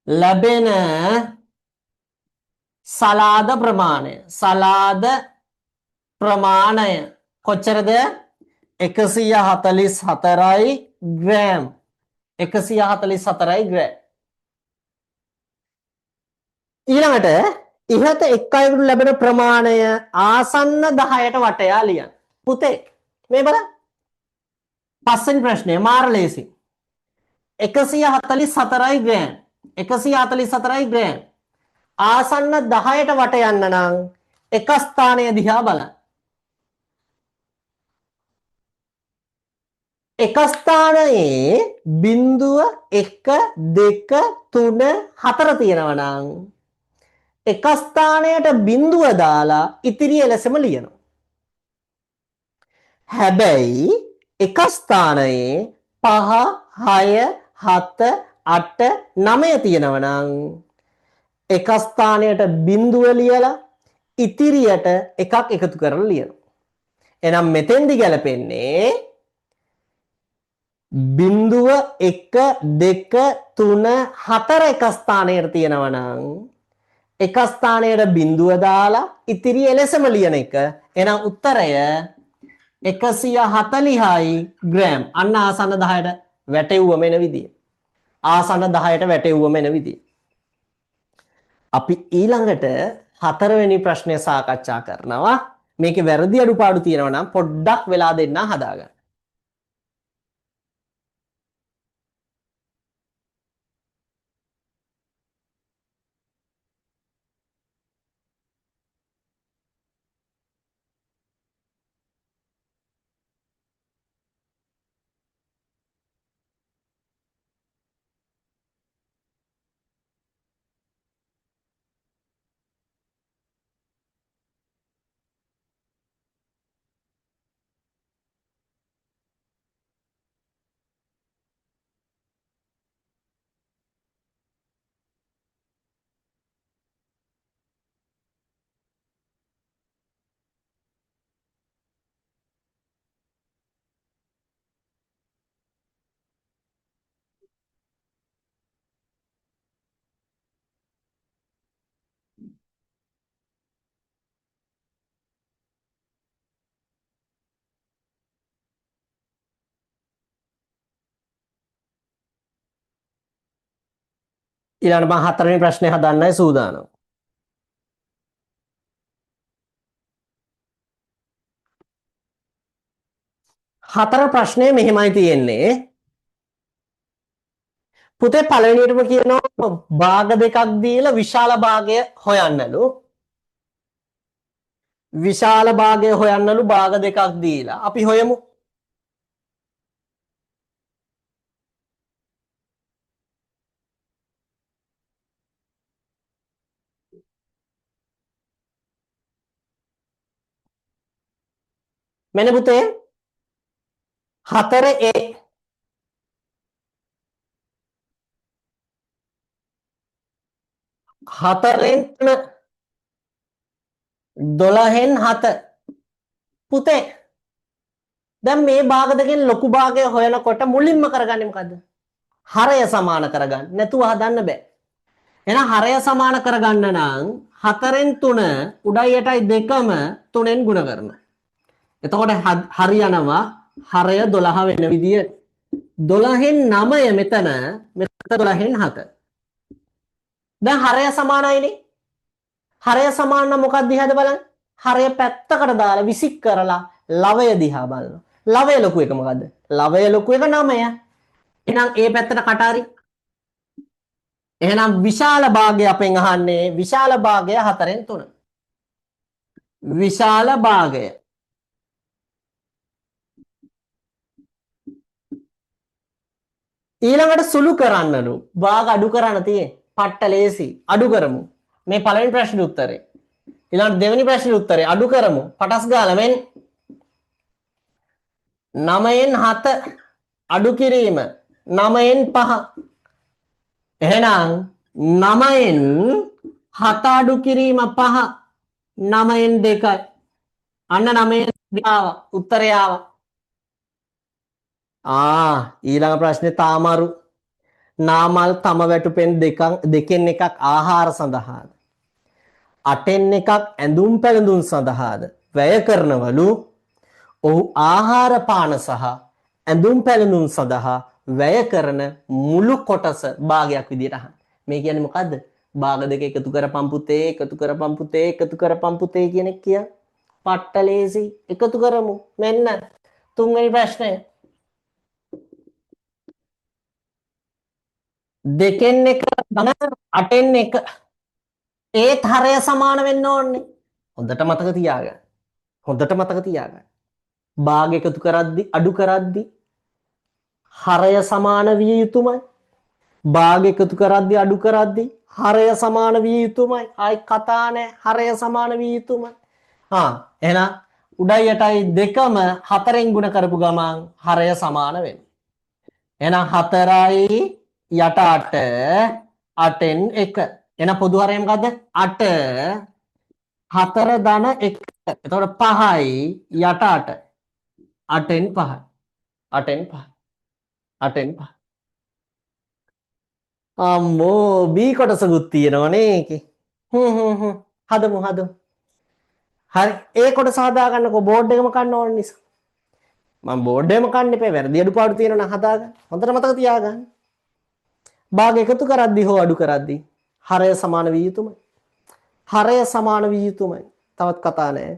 ලැබෙන සලාද ප්‍රමාණය කොච්චරද? 144යි ග්‍රෑම්. 144යි ග්‍රෑම්. ඊළඟට ඉහත එක් අයෙකුට ලැබෙන ප්‍රමාණය ආසන්න 10ට වටයා ලියන්න. පුතේ මේ බලන්න. පස්වෙනි ප්‍රශ්නය මාර ලේසි. 144යි ග්‍රෑම්. 144යි ග්‍රෑම්. ආසන්න 10ට වට යන්න නම් එක ස්ථානය දිහා බලන්න. එක ස්ථානයේ බිංදුව 1 2 3 4 තියෙනවා නම් එක ස්ථානයට බිංදුව දාලා ඉතිරි එලෙසම ලියනවා. හැබැයි එක ස්ථානයේ 5 6 7 8 9 තියෙනවා නම් එක ස්ථානයට බිංදුව ලියලා ඉතිරියට එකක් එකතු කරලා ලියනවා. එහෙනම් මෙතෙන්දි ගැලපෙන්නේ බිංදුව 1 2 3 4 එක ස්ථානයට තියෙනවා නම් එක ස්ථානයට බිංදුව දාලා ඉතිරි එලෙසම ලියන එක. එහෙනම් උත්තරය 140යි ග්‍රෑම්. අන්න ආසන්න 10ට වැටෙව්වම එන විදිය. ආසන්න 10ට වැටෙව්වම එන විදිය. අපි ඊළඟට 4 වෙනි ප්‍රශ්නය සාකච්ඡා කරනවා. මේකේ වැරදි අඩුපාඩු තියෙනවා නම් පොඩ්ඩක් වෙලා දෙන්න හදාගන්න. ඊළඟට මම 4 වෙනි ප්‍රශ්නේ හදන්නයි සූදානම්. හතර ප්‍රශ්නේ මෙහෙමයි තියෙන්නේ. පුතේ පළවෙනියටම කියනවා භාග දෙකක් දීලා විශාල භාගය හොයන්නලු. විශාල භාගය හොයන්නලු භාග දෙකක් දීලා. අපි හොයමු. මෙන්න පුතේ 4a 4න් 12න් 7 පුතේ දැන් මේ භාග දෙකෙන් ලොකු භාගය හොයනකොට මුලින්ම කරගන්නේ මොකද්ද? හරය සමාන කරගන්න. නැතුව හදන්න බෑ. එහෙනම් හරය සමාන කරගන්න නම් 4න් 3 උඩයි යටයි දෙකම 3ෙන් ගුණ කරනවා. එතකොට හරියනවා හරය 12 වෙන විදියට. 12න් 9 මෙතන 12න් 7. දැන් හරය සමානයිනේ. හරය සමාන නම් මොකක්ද දිහාද බලන්න. හරය පැත්තකට දාලා විසික් කරලා ලවය දිහා බලනවා. ලවය ලොකු එක මොකද්ද? ලවය ලොකු එක 9. එහෙනම් ඒ පැත්තට කටාරි. එහෙනම් විශාල භාගය අපෙන් අහන්නේ විශාල භාගය 4න් 3. විශාල භාගය ඊළඟට සුළු කරන්නලු. භාග අඩු කරන්න තියෙන්නේ. පට්ට ලේසි. අඩු කරමු. මේ පළවෙනි ප්‍රශ්නේ උත්තරේ. ඊළඟ දෙවෙනි ප්‍රශ්නේ උත්තරේ අඩු කරමු. පටස් ගාලා මෙන්න 9න් 7 අඩු කිරීම 9න් 5. එහෙනම් 9න් 7 අඩු කිරීම 5 9න් 2යි. අන්න 9න් ආවා. උත්තරය ආවා. ඊළඟ ප්‍රශ්නේ තාමරු. නාමල් තම වැටුපෙන් දෙකෙන් එකක් ආහාර සඳහාද 8න් එකක් ඇඳුම් පැළඳුම් සඳහාද වැය කරනවලු. ඔහු ආහාර පාන සහ ඇඳුම් පැළඳුම් සඳහා වැය කරන මුළු කොටස භාගයක් විදියට අහන්න. මේ කියන්නේ මොකද්ද? භාග දෙක එකතු කරපම් පුතේ එකතු කරපම් පුතේ එකතු කරපම් පුතේ කියන එක කිය. පට්ට ලේසි. එකතු කරමු. මෙන්න තුන්වෙනි ප්‍රශ්නය. දෙකෙන් එක ධන 8න් එක ඒත් හරය සමාන වෙන්න ඕනේ. හොඳට මතක තියාගන්න. හොඳට මතක තියාගන්න. භාග එකතු කරද්දි අඩු කරද්දි හරය සමාන විය යුතුමයි. භාග එකතු කරද්දි අඩු කරද්දි හරය සමාන විය යුතුමයි. ආයි කතා නැහැ. හරය සමාන විය යුතුමයි. එහෙනම් උඩයි යටයි දෙකම 4ෙන් ගුණ කරපු ගමන් හරය සමාන වෙනවා. එහෙනම් 4යි යට 8 8න් 1. එහෙනම් පොදු හරය මොකද්ද? 8 4 ධන 1. එතකොට 5යි යට 8. 8න් 5. 8න් 5. 8න් 5. අම්මෝ B කොටසකුත් තියෙනවනේ ඒකේ. හදමු. හරි. ඒ කොටස හදාගන්නකො බෝඩ් එකම කන්න ඕන නිසා. මම බෝඩ් එකම කන්න එපා. වැරදි අඩුපාඩු තියෙනවා නම් හදාගන්න. හොඳට මතක තියාගන්න. භාග එකතු කරද්දි හෝ අඩු කරද්දි හරය සමාන විය යුතුමයි. හරය සමාන විය යුතුමයි. තවත් කතා නැහැ.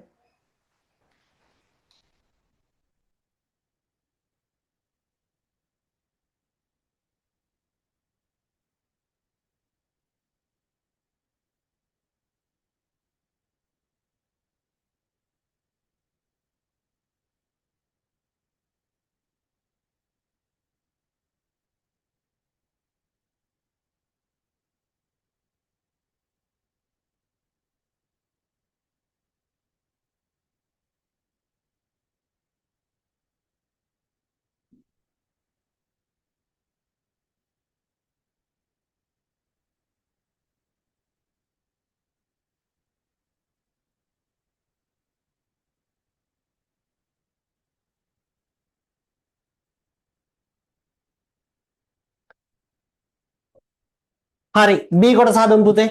හරි. B කොටස හදමු පුතේ.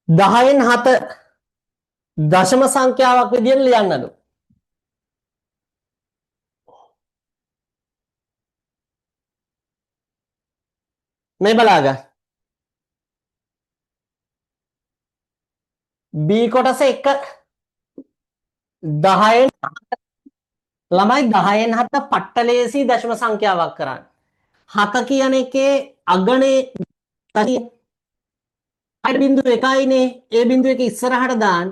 10න් 7 දශම සංඛ්‍යාවක් විදියට ලියන්නලු. මේ බලාගන්න. B කොටස 1 10න් ළමයි 10න් 7 පට්ටලේසි දශම සංඛ්‍යාවක් කරන්න. 7 කියන එකේ අගනේ බිඳුව එකයිනේ. ඒ බිඳුව එක ඉස්සරහට දාන්න.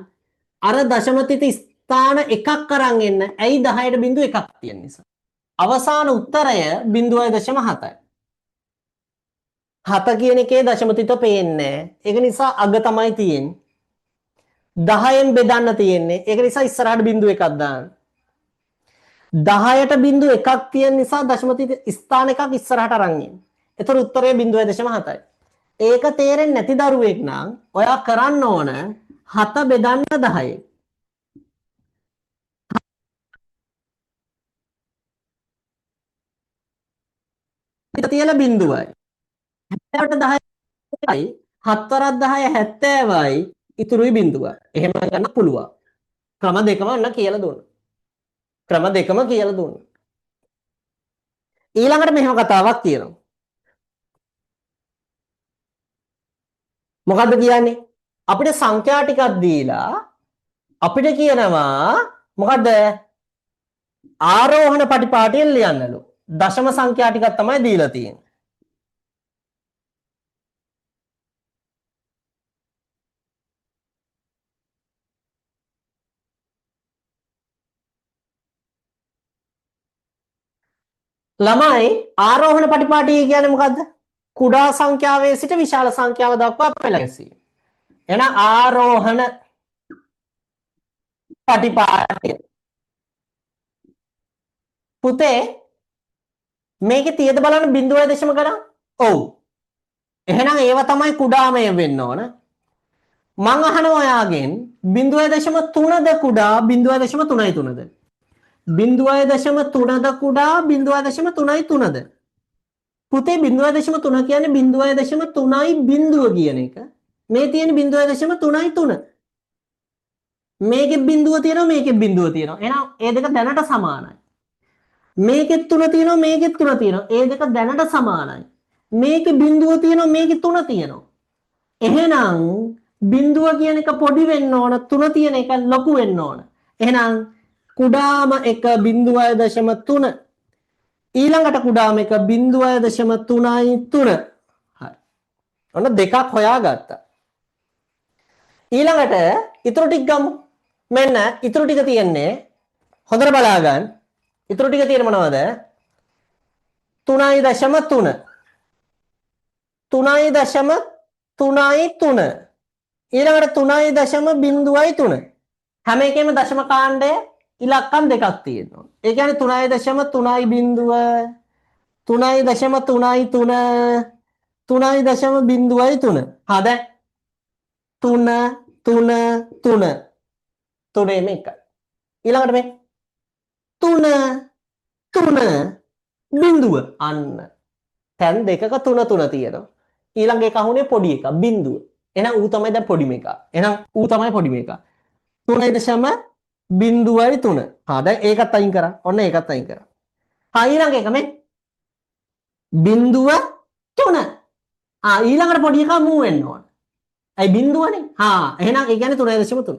අර දශම තිත ස්ථාන එකක් අරන් එන්න. ඇයි 10ට බිඳුව එකක් තියෙන නිසා. අවසාන උත්තරය 0.7යි. 7 කියන එකේ දශම තිත පේන්නේ. ඒක නිසා අග තමයි තියෙන්නේ. 10න් බෙදන්න තියෙන්නේ. ඒක නිසා ඉස්සරහට බිඳුව එකක් දාන්න. 10ට බිංදුව එකක් තියෙන නිසා දශම ස්ථාන එකක් ඉස්සරහට අරන් ඉන්නේ. ඒතර උත්තරය 0.7යි. ඒක තේරෙන්නේ නැති දරුවෙක් නම් ඔයා කරන්න ඕන 7 බෙදන්න 10. ඉත තියලා බිංදුවයි. 70ට 10යි 7 වරක් 10 70යි ඉතුරුයි බිංදුවයි. එහෙම ගන්න පුළුවන්. ක්‍රම දෙකම ඔන්න කියලා දුන්නා. ක්‍රම දෙකම කියලා දුන්නා. ඊළඟට මෙහෙම කතාවක් තියෙනවා. මොකද්ද කියන්නේ? අපිට සංඛ්‍යා ටිකක් දීලා අපිට කියනවා මොකද්ද? ආරෝහණ පටිපාටියෙන් ලියන්නලු. දශම සංඛ්‍යා ටිකක් තමයි දීලා තියෙන්නේ. ළමයි ආරෝහණ පටිපාටිය කියන්නේ මොකද්ද? කුඩා සංඛ්‍යාවේ සිට විශාල සංඛ්‍යාව දක්වා පෙළ ගැසීම. එහෙනම් ආරෝහණ පටිපාටිය. පුතේ මේකේ තියෙද බලන්න 0.0 ගණන්? ඔව්. එහෙනම් ඒව තමයි කුඩාමය වෙන්න ඕන. මං අහනවා ඔයාගෙන් 0.3ද කුඩා 0.3ද? 0.3ද කුඩා 0.3ද? පුතේ 0.3 කියන්නේ 0.3යි බිඳුව කියන එක. මේ තියෙන 0.3යි 3. මේකෙත් බිඳුව තියෙනවා මේකෙත් බිඳුව තියෙනවා. එහෙනම් ඒ දෙක දැනට සමානයි. මේකෙත් 3 තියෙනවා මේකෙත් 3 තියෙනවා. ඒ දෙක දැනට සමානයි. මේකේ බිඳුව තියෙනවා මේකේ 3 තියෙනවා. එහෙනම් බිඳුව කියන එක පොඩි වෙන්න ඕන 3 තියෙන එක ලොකු වෙන්න ඕන. එහෙනම් කුඩාම එක 0.3 ඊළඟට කුඩාම එක 0.3යි 3. හරි. ඔන්න දෙකක් හොයාගත්තා. ඊළඟට ඉතුරු ටික ගමු. මෙන්න ඉතුරු ටික තියෙන්නේ හොඳට බලා ගන්න. ඉතුරු ටික තියෙන මොනවද? 3.3 3.3 ඊළඟට 3.0.3 හැම එකෙම දශම කාණ්ඩය ඉලක්කම් දෙකක් තියෙනවා. ඒ කියන්නේ 3.3යි බිඳුව 3.3යි 3.0.3 හා දැන් 3 3 3 තුනේම එකයි. ඊළඟට මේ 3 3 බිඳුව අන්න තැන් දෙකක 3 3 තියෙනවා. ඊළඟ එක අහුනේ පොඩි එක බිඳුව. එහෙනම් ඌ තමයි දැන් පොඩිම එක. එහෙනම් ඌ තමයි පොඩිම එක. 3.0.3. හා දැන් ඒකත් අයින් කරා. ඔන්න ඒකත් අයින් කරා. හා ඊළඟ එක මේ බිඳුව 3. ඊළඟට පොඩි එකා මූ වෙන්න ඕන. ඇයි බිඳුවනේ? එහෙනම් ඒ කියන්නේ 3.3.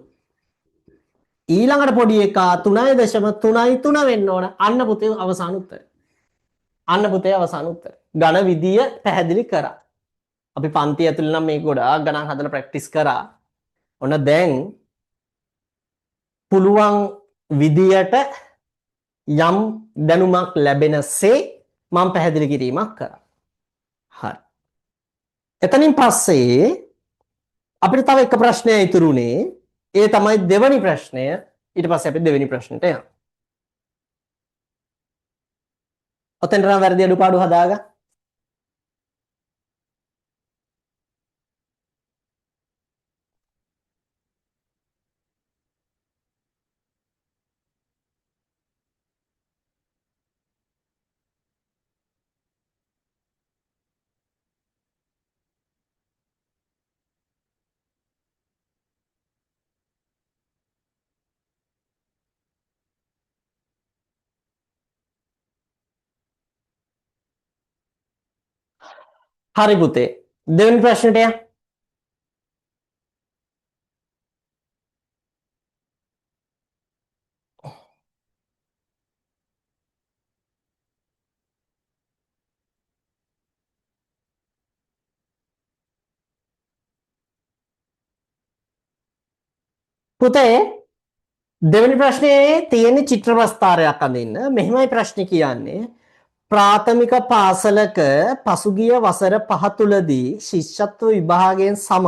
ඊළඟට පොඩි එකා 3.3 වෙන්න ඕන. අන්න පුතේ අවසාන උත්තරය. ඝන විදිය පැහැදිලි කරා. අපි පන්ති ඇතුළේ නම් මේක ගොඩාක් ගණන් හදලා ප්‍රැක්ටිස් කරා. ඔන්න දැන් පුළුවන් විදියට යම් දැනුමක් ලැබෙනසේ මම පැහැදිලි කිරීමක් කරා. හරි. එතනින් පස්සේ අපිට තව එක ප්‍රශ්නයක් ඉතුරුනේ. ඒ තමයි දෙවැනි ප්‍රශ්නය. ඊට පස්සේ අපි දෙවෙනි ප්‍රශ්නට යමු. ඔතෙන්ට නම් වැරදි අඩුපාඩු හදාගන්න. හරි පුතේ. දෙවෙනි ප්‍රශ්නෙට යන්න. පුතේ දෙවෙනි ප්‍රශ්නේ තියෙන චිත්‍ර ප්‍රස්තාරයක් අඳින්න. මෙහෙමයි ප්‍රශ්නේ කියන්නේ. ප්‍රාථමික පාසලක පසුගිය වසර 5 තුලදී ශිෂ්‍යත්ව විභාගයෙන් සම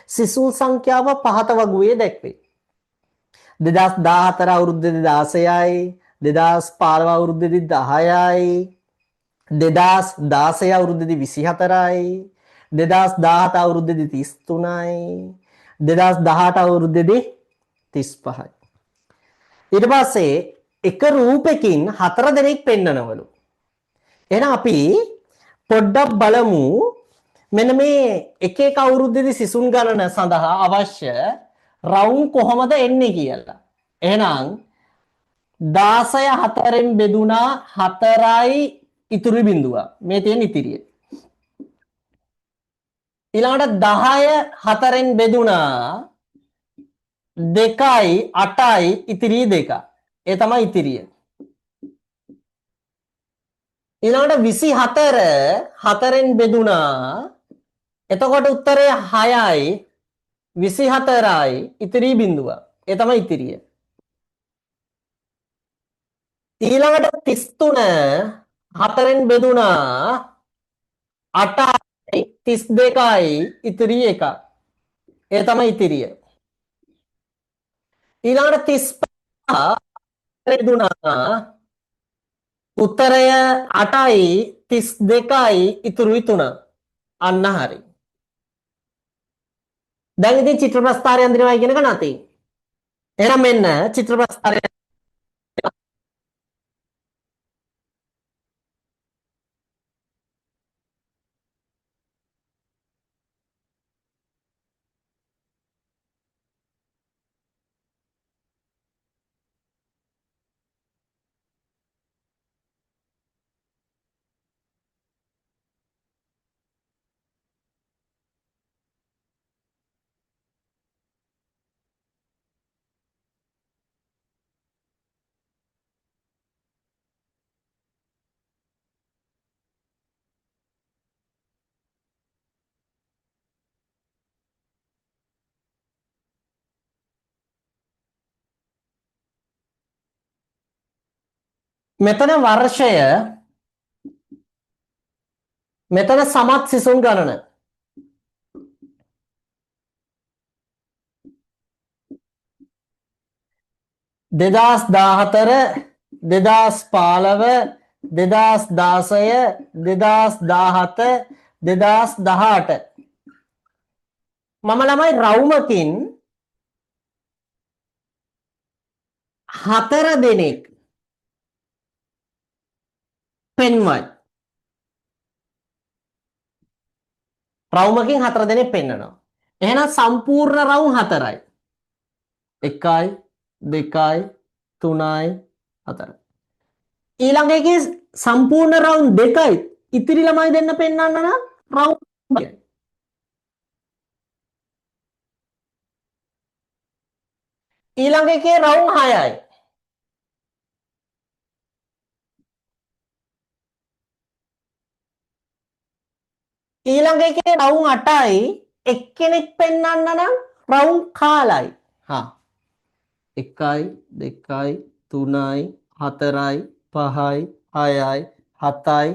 සිසුන් සංඛ්‍යාව පහත වගුවේ දැක්වේ. 2014 අවුරුද්දේ 16යි 2015 අවුරුද්දේදී 10යි 2016 අවුරුද්දේදී 24යි 2017 අවුරුද්දේදී 33යි 2018 අවුරුද්දේදී 35යි. ඊට පස්සේ එක රූපෙකින් 4 දෙනෙක් පෙන්නනවලු. එහෙනම් අපි පොඩ්ඩක් බලමු මෙන්න මේ එක එක අවුරුද්දේදී සිසුන් ගණන සඳහා අවශ්‍ය රවුම් කොහොමද එන්නේ කියලා. එහෙනම් 16 4න් බෙදුනා 4යි ඉතුරු බිඳුව. මේ තියෙන ඉතිරිය. ඊළඟට 10 4න් බෙදුනා 2යි 8යි ඉතිරි 2. ඒ තමයි ඉතිරිය. ඊළඟට 24 4න් බෙදුනා එතකොට උත්තරය 6යි 24යි ඉතිරි බිඳුව. ඒ තමයි ඉතිරිය. ඊළඟට 33 4න් බෙදුනා 8යි 32යි ඉතිරි 1. ඒ තමයි ඉතිරිය. ඊළඟට 35 බෙදුනා උත්තරය 8යි 32යි ඉතුරුයි 3. අන්න හරි. දැන් ඉතින් චිත්‍ර ප්‍රස්ථාරය අඳිනවා කියන එක නැති. එහෙනම් මෙන්න චිත්‍ර ප්‍රස්ථාරය මෙතන වර්ෂය මෙතන සමත් සිසුන් ගණන. දෙදස් 14 2015 2016 2017 2018 මම ළමයි රවුමකින් 4 දෙනෙක් පෙන්වයි. රවුමකින් 4 දෙනෙක් පෙන්නනවා. එහෙනම් සම්පූර්ණ රවුම් 4යි. 1යි 2යි 3යි 4යි. ඊළඟ එකේ සම්පූර්ණ රවුම් 2යි ඉතිරි ළමයි දෙන්න පෙන්වන්න නම් රවුම් 2යි. ඊළඟ එකේ රවුම් 6යි. ඊළඟ එකේ රවුම් 8යි එක්කෙනෙක් පෙන්වන්න නම් රවුම් කාලයි. හා 1යි 2යි 3යි 4යි 5යි 6යි 7යි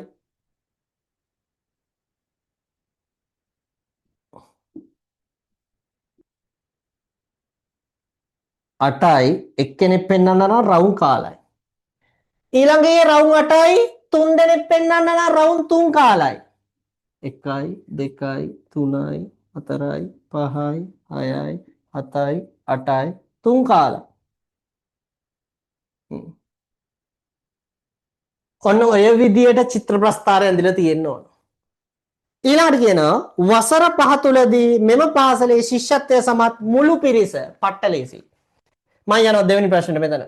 8යි එක්කෙනෙක් පෙන්වන්න නම් රවුම් කාලයි. ඊළඟේ රවුම් 8යි 3 දෙනෙක් පෙන්වන්න නම් රවුම් 3 කාලයි. 1යි 2යි 3යි 4යි 5යි 6යි 7යි 8යි 3 කාලයි. ඔන්න ඔය විදියට චිත්‍ර ප්‍රස්ථාරය ඇඳලා තියෙන්න ඕන. ඊළඟට කියනවා වසර 5 තුලදී මෙම පාසලේ ශිෂ්‍යත්වය සමත් මුළු පිරිස පට්ටලේසි. මම යනවා දෙවෙනි ප්‍රශ්නෙට මෙතන.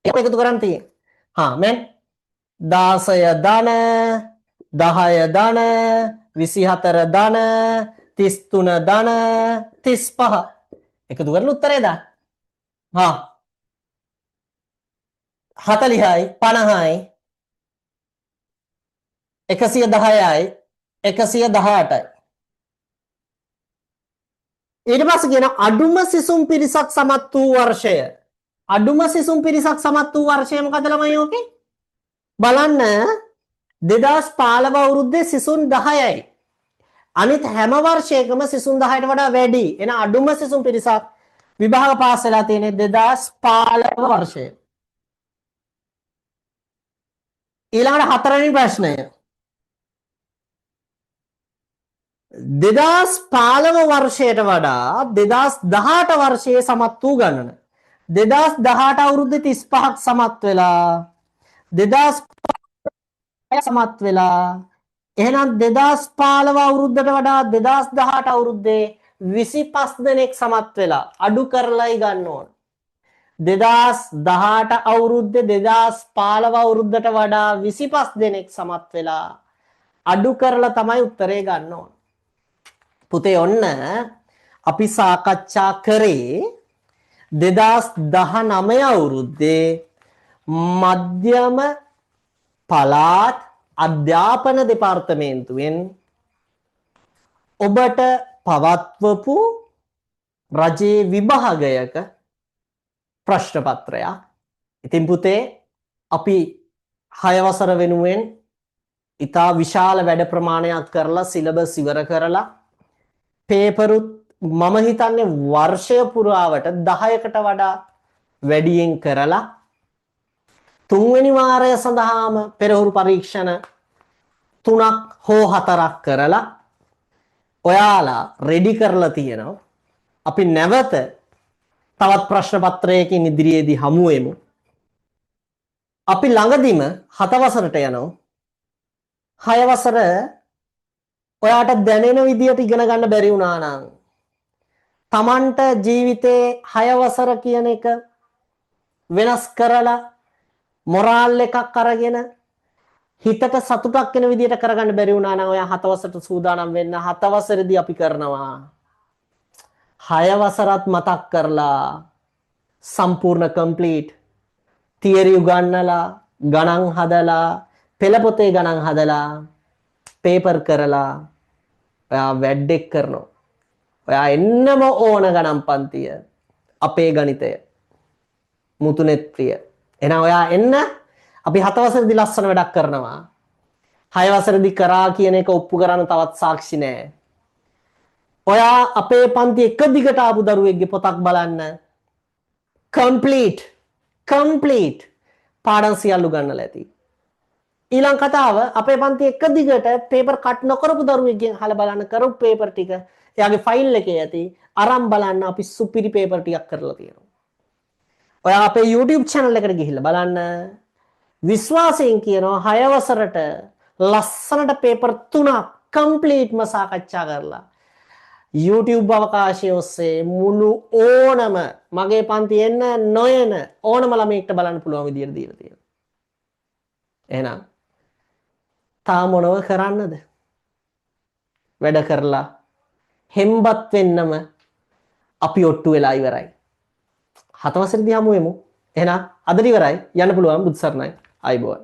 ඒක එකතු කරන්න තියෙන්නේ. හා මෙන් 16 ධන 10 ධන 24 ධන 33 ධන 35 එකතු කරලා උත්තරේ දාන්න. හා 40යි 50යි 110යි 118යි. ඊට පස්සේ කියන අඩුම සිසුන් පිරිසක් සමත් වූ වර්ෂය. අඩුම සිසුන් පිරිසක් සමත් වූ වර්ෂය මොකද ළමයි ඕකේ? බලන්න 2015 අවුරුද්දේ සිසුන් 10යි. අනිත් හැම වර්ෂයකම සිසුන් 10ට වඩා වැඩි. එන අඩුම සිසුන් පිරිසක් විභාග පාස් වෙලා තියෙන්නේ 2015 වර්ෂයේ. ඊළඟට හතරවෙනි ප්‍රශ්නය. 2015 වර්ෂයට වඩා 2018 වර්ෂයේ සමත් වූ ගණන. 2018 අවුරුද්දේ 35ක් සමත් වෙලා 2005 සමත් වෙලා එහෙනම් 2015 අවුරුද්දට වඩා 2018 අවුරුද්දේ 25 දෙනෙක් සමත් වෙලා අඩු කරලායි ගන්න ඕන. 2018 අවුරුද්දේ 2015 අවුරුද්දට වඩා 25 දෙනෙක් සමත් වෙලා අඩු කරලා තමයි උත්තරේ ගන්න ඕන. පුතේ ඔන්න අපි සාකච්ඡා කරේ 2019 අවුරුද්දේ මධ්‍යම පළාත් අධ්‍යාපන දෙපාර්තමේන්තුවෙන් ඔබට පවත්වපු රජයේ විභාගයක ප්‍රශ්න පත්‍රයක්. ඉතින් පුතේ අපි 6 වසර වෙනුවෙන් ඉතා විශාල වැඩ ප්‍රමාණයක් කරලා සිලබස් ඉවර කරලා පේපරුත් මම හිතන්නේ වර්ෂය පුරාවට 10කට වඩා වැඩියෙන් කරලා තුන්වෙනි වාරය සඳහාම පෙරහුරු පරීක්ෂණ 3ක් හෝ 4ක් කරලා ඔයාලා රෙඩි කරලා තියෙනවා. අපි නැවත තවත් ප්‍රශ්න පත්‍රයකින් ඉදිරියේදී හමු වෙමු. අපි ළඟදිම 7 වසරට යනවා. 6 වසර ඔයාට දැනෙන විදියට ඉගෙන ගන්න බැරි වුණා නම් Tamanට ජීවිතේ 6 වසර කියන එක වෙනස් කරලා මොරාල් එකක් අරගෙන හිතට සතුටක් වෙන විදියට කරගන්න බැරි වුණා නම් ඔයා 7 වසරට සූදානම් වෙන්න. 7 වසරේදී අපි කරනවා 6 වසරත් මතක් කරලා සම්පූර්ණ කම්ප්ලීට් තියරි උගන්නලා ගණන් හදලා පෙළ පොතේ ගණන් හදලා පේපර් කරලා ඔයා වැඩක් කරනවා. ඔයා එන්නම ඕන ගණන් පන්තිය අපේ ගණිතය මුතුනෙත් ප්‍රිය. එහෙනම් ඔයා එන්න අපි 7 වසරේදී ලස්සන වැඩක් කරනවා. 6 වසරේදී කරා කියන එක ඔප්පු කරන්න තවත් සාක්ෂි නැහැ. ඔයා අපේ පන්ති එක දිගට ආපු දරුවෙක්ගේ පොතක් බලන්න. කම්ප්ලීට් පාඩම් සියල්ල ගන්නලා ඇති. ඊළඟ කතාව අපේ පන්ති එක දිගට පේපර් කට් නොකරපු දරුවෙක්ගෙන් අහලා බලන්න කරපු පේපර් ටික එයාගේ ෆයිල් එකේ ඇති. අරන් බලන්න අපි සුපිරි පේපර් ටිකක් කරලා තියෙනවා. ඔයා අපේ YouTube channel එකට ගිහිල්ලා බලන්න. විශ්වාසයෙන් කියනවා 6 වසරට ලස්සනට පේපර් 3ක් කම්ප්ලීට්ම සාකච්ඡා කරලා YouTube අවකාශය ඔස්සේ මුළු ඕනම මගේ පන්ති එන්න නොයන ඕනම ළමයෙක්ට බලන්න පුළුවන් විදියට දීලා තියෙනවා. එහෙනම් තා මොනව කරන්නද? වැඩ කරලා හෙම්බත් වෙන්නම අපි ඔට්ටු වෙලා ඉවරයි. 7 වසරේදී හමු වෙමු. එහෙනම් අදට ඉවරයි. යන්න පුළුවන්. බුදු සරණයි. ආයිබෝවන්.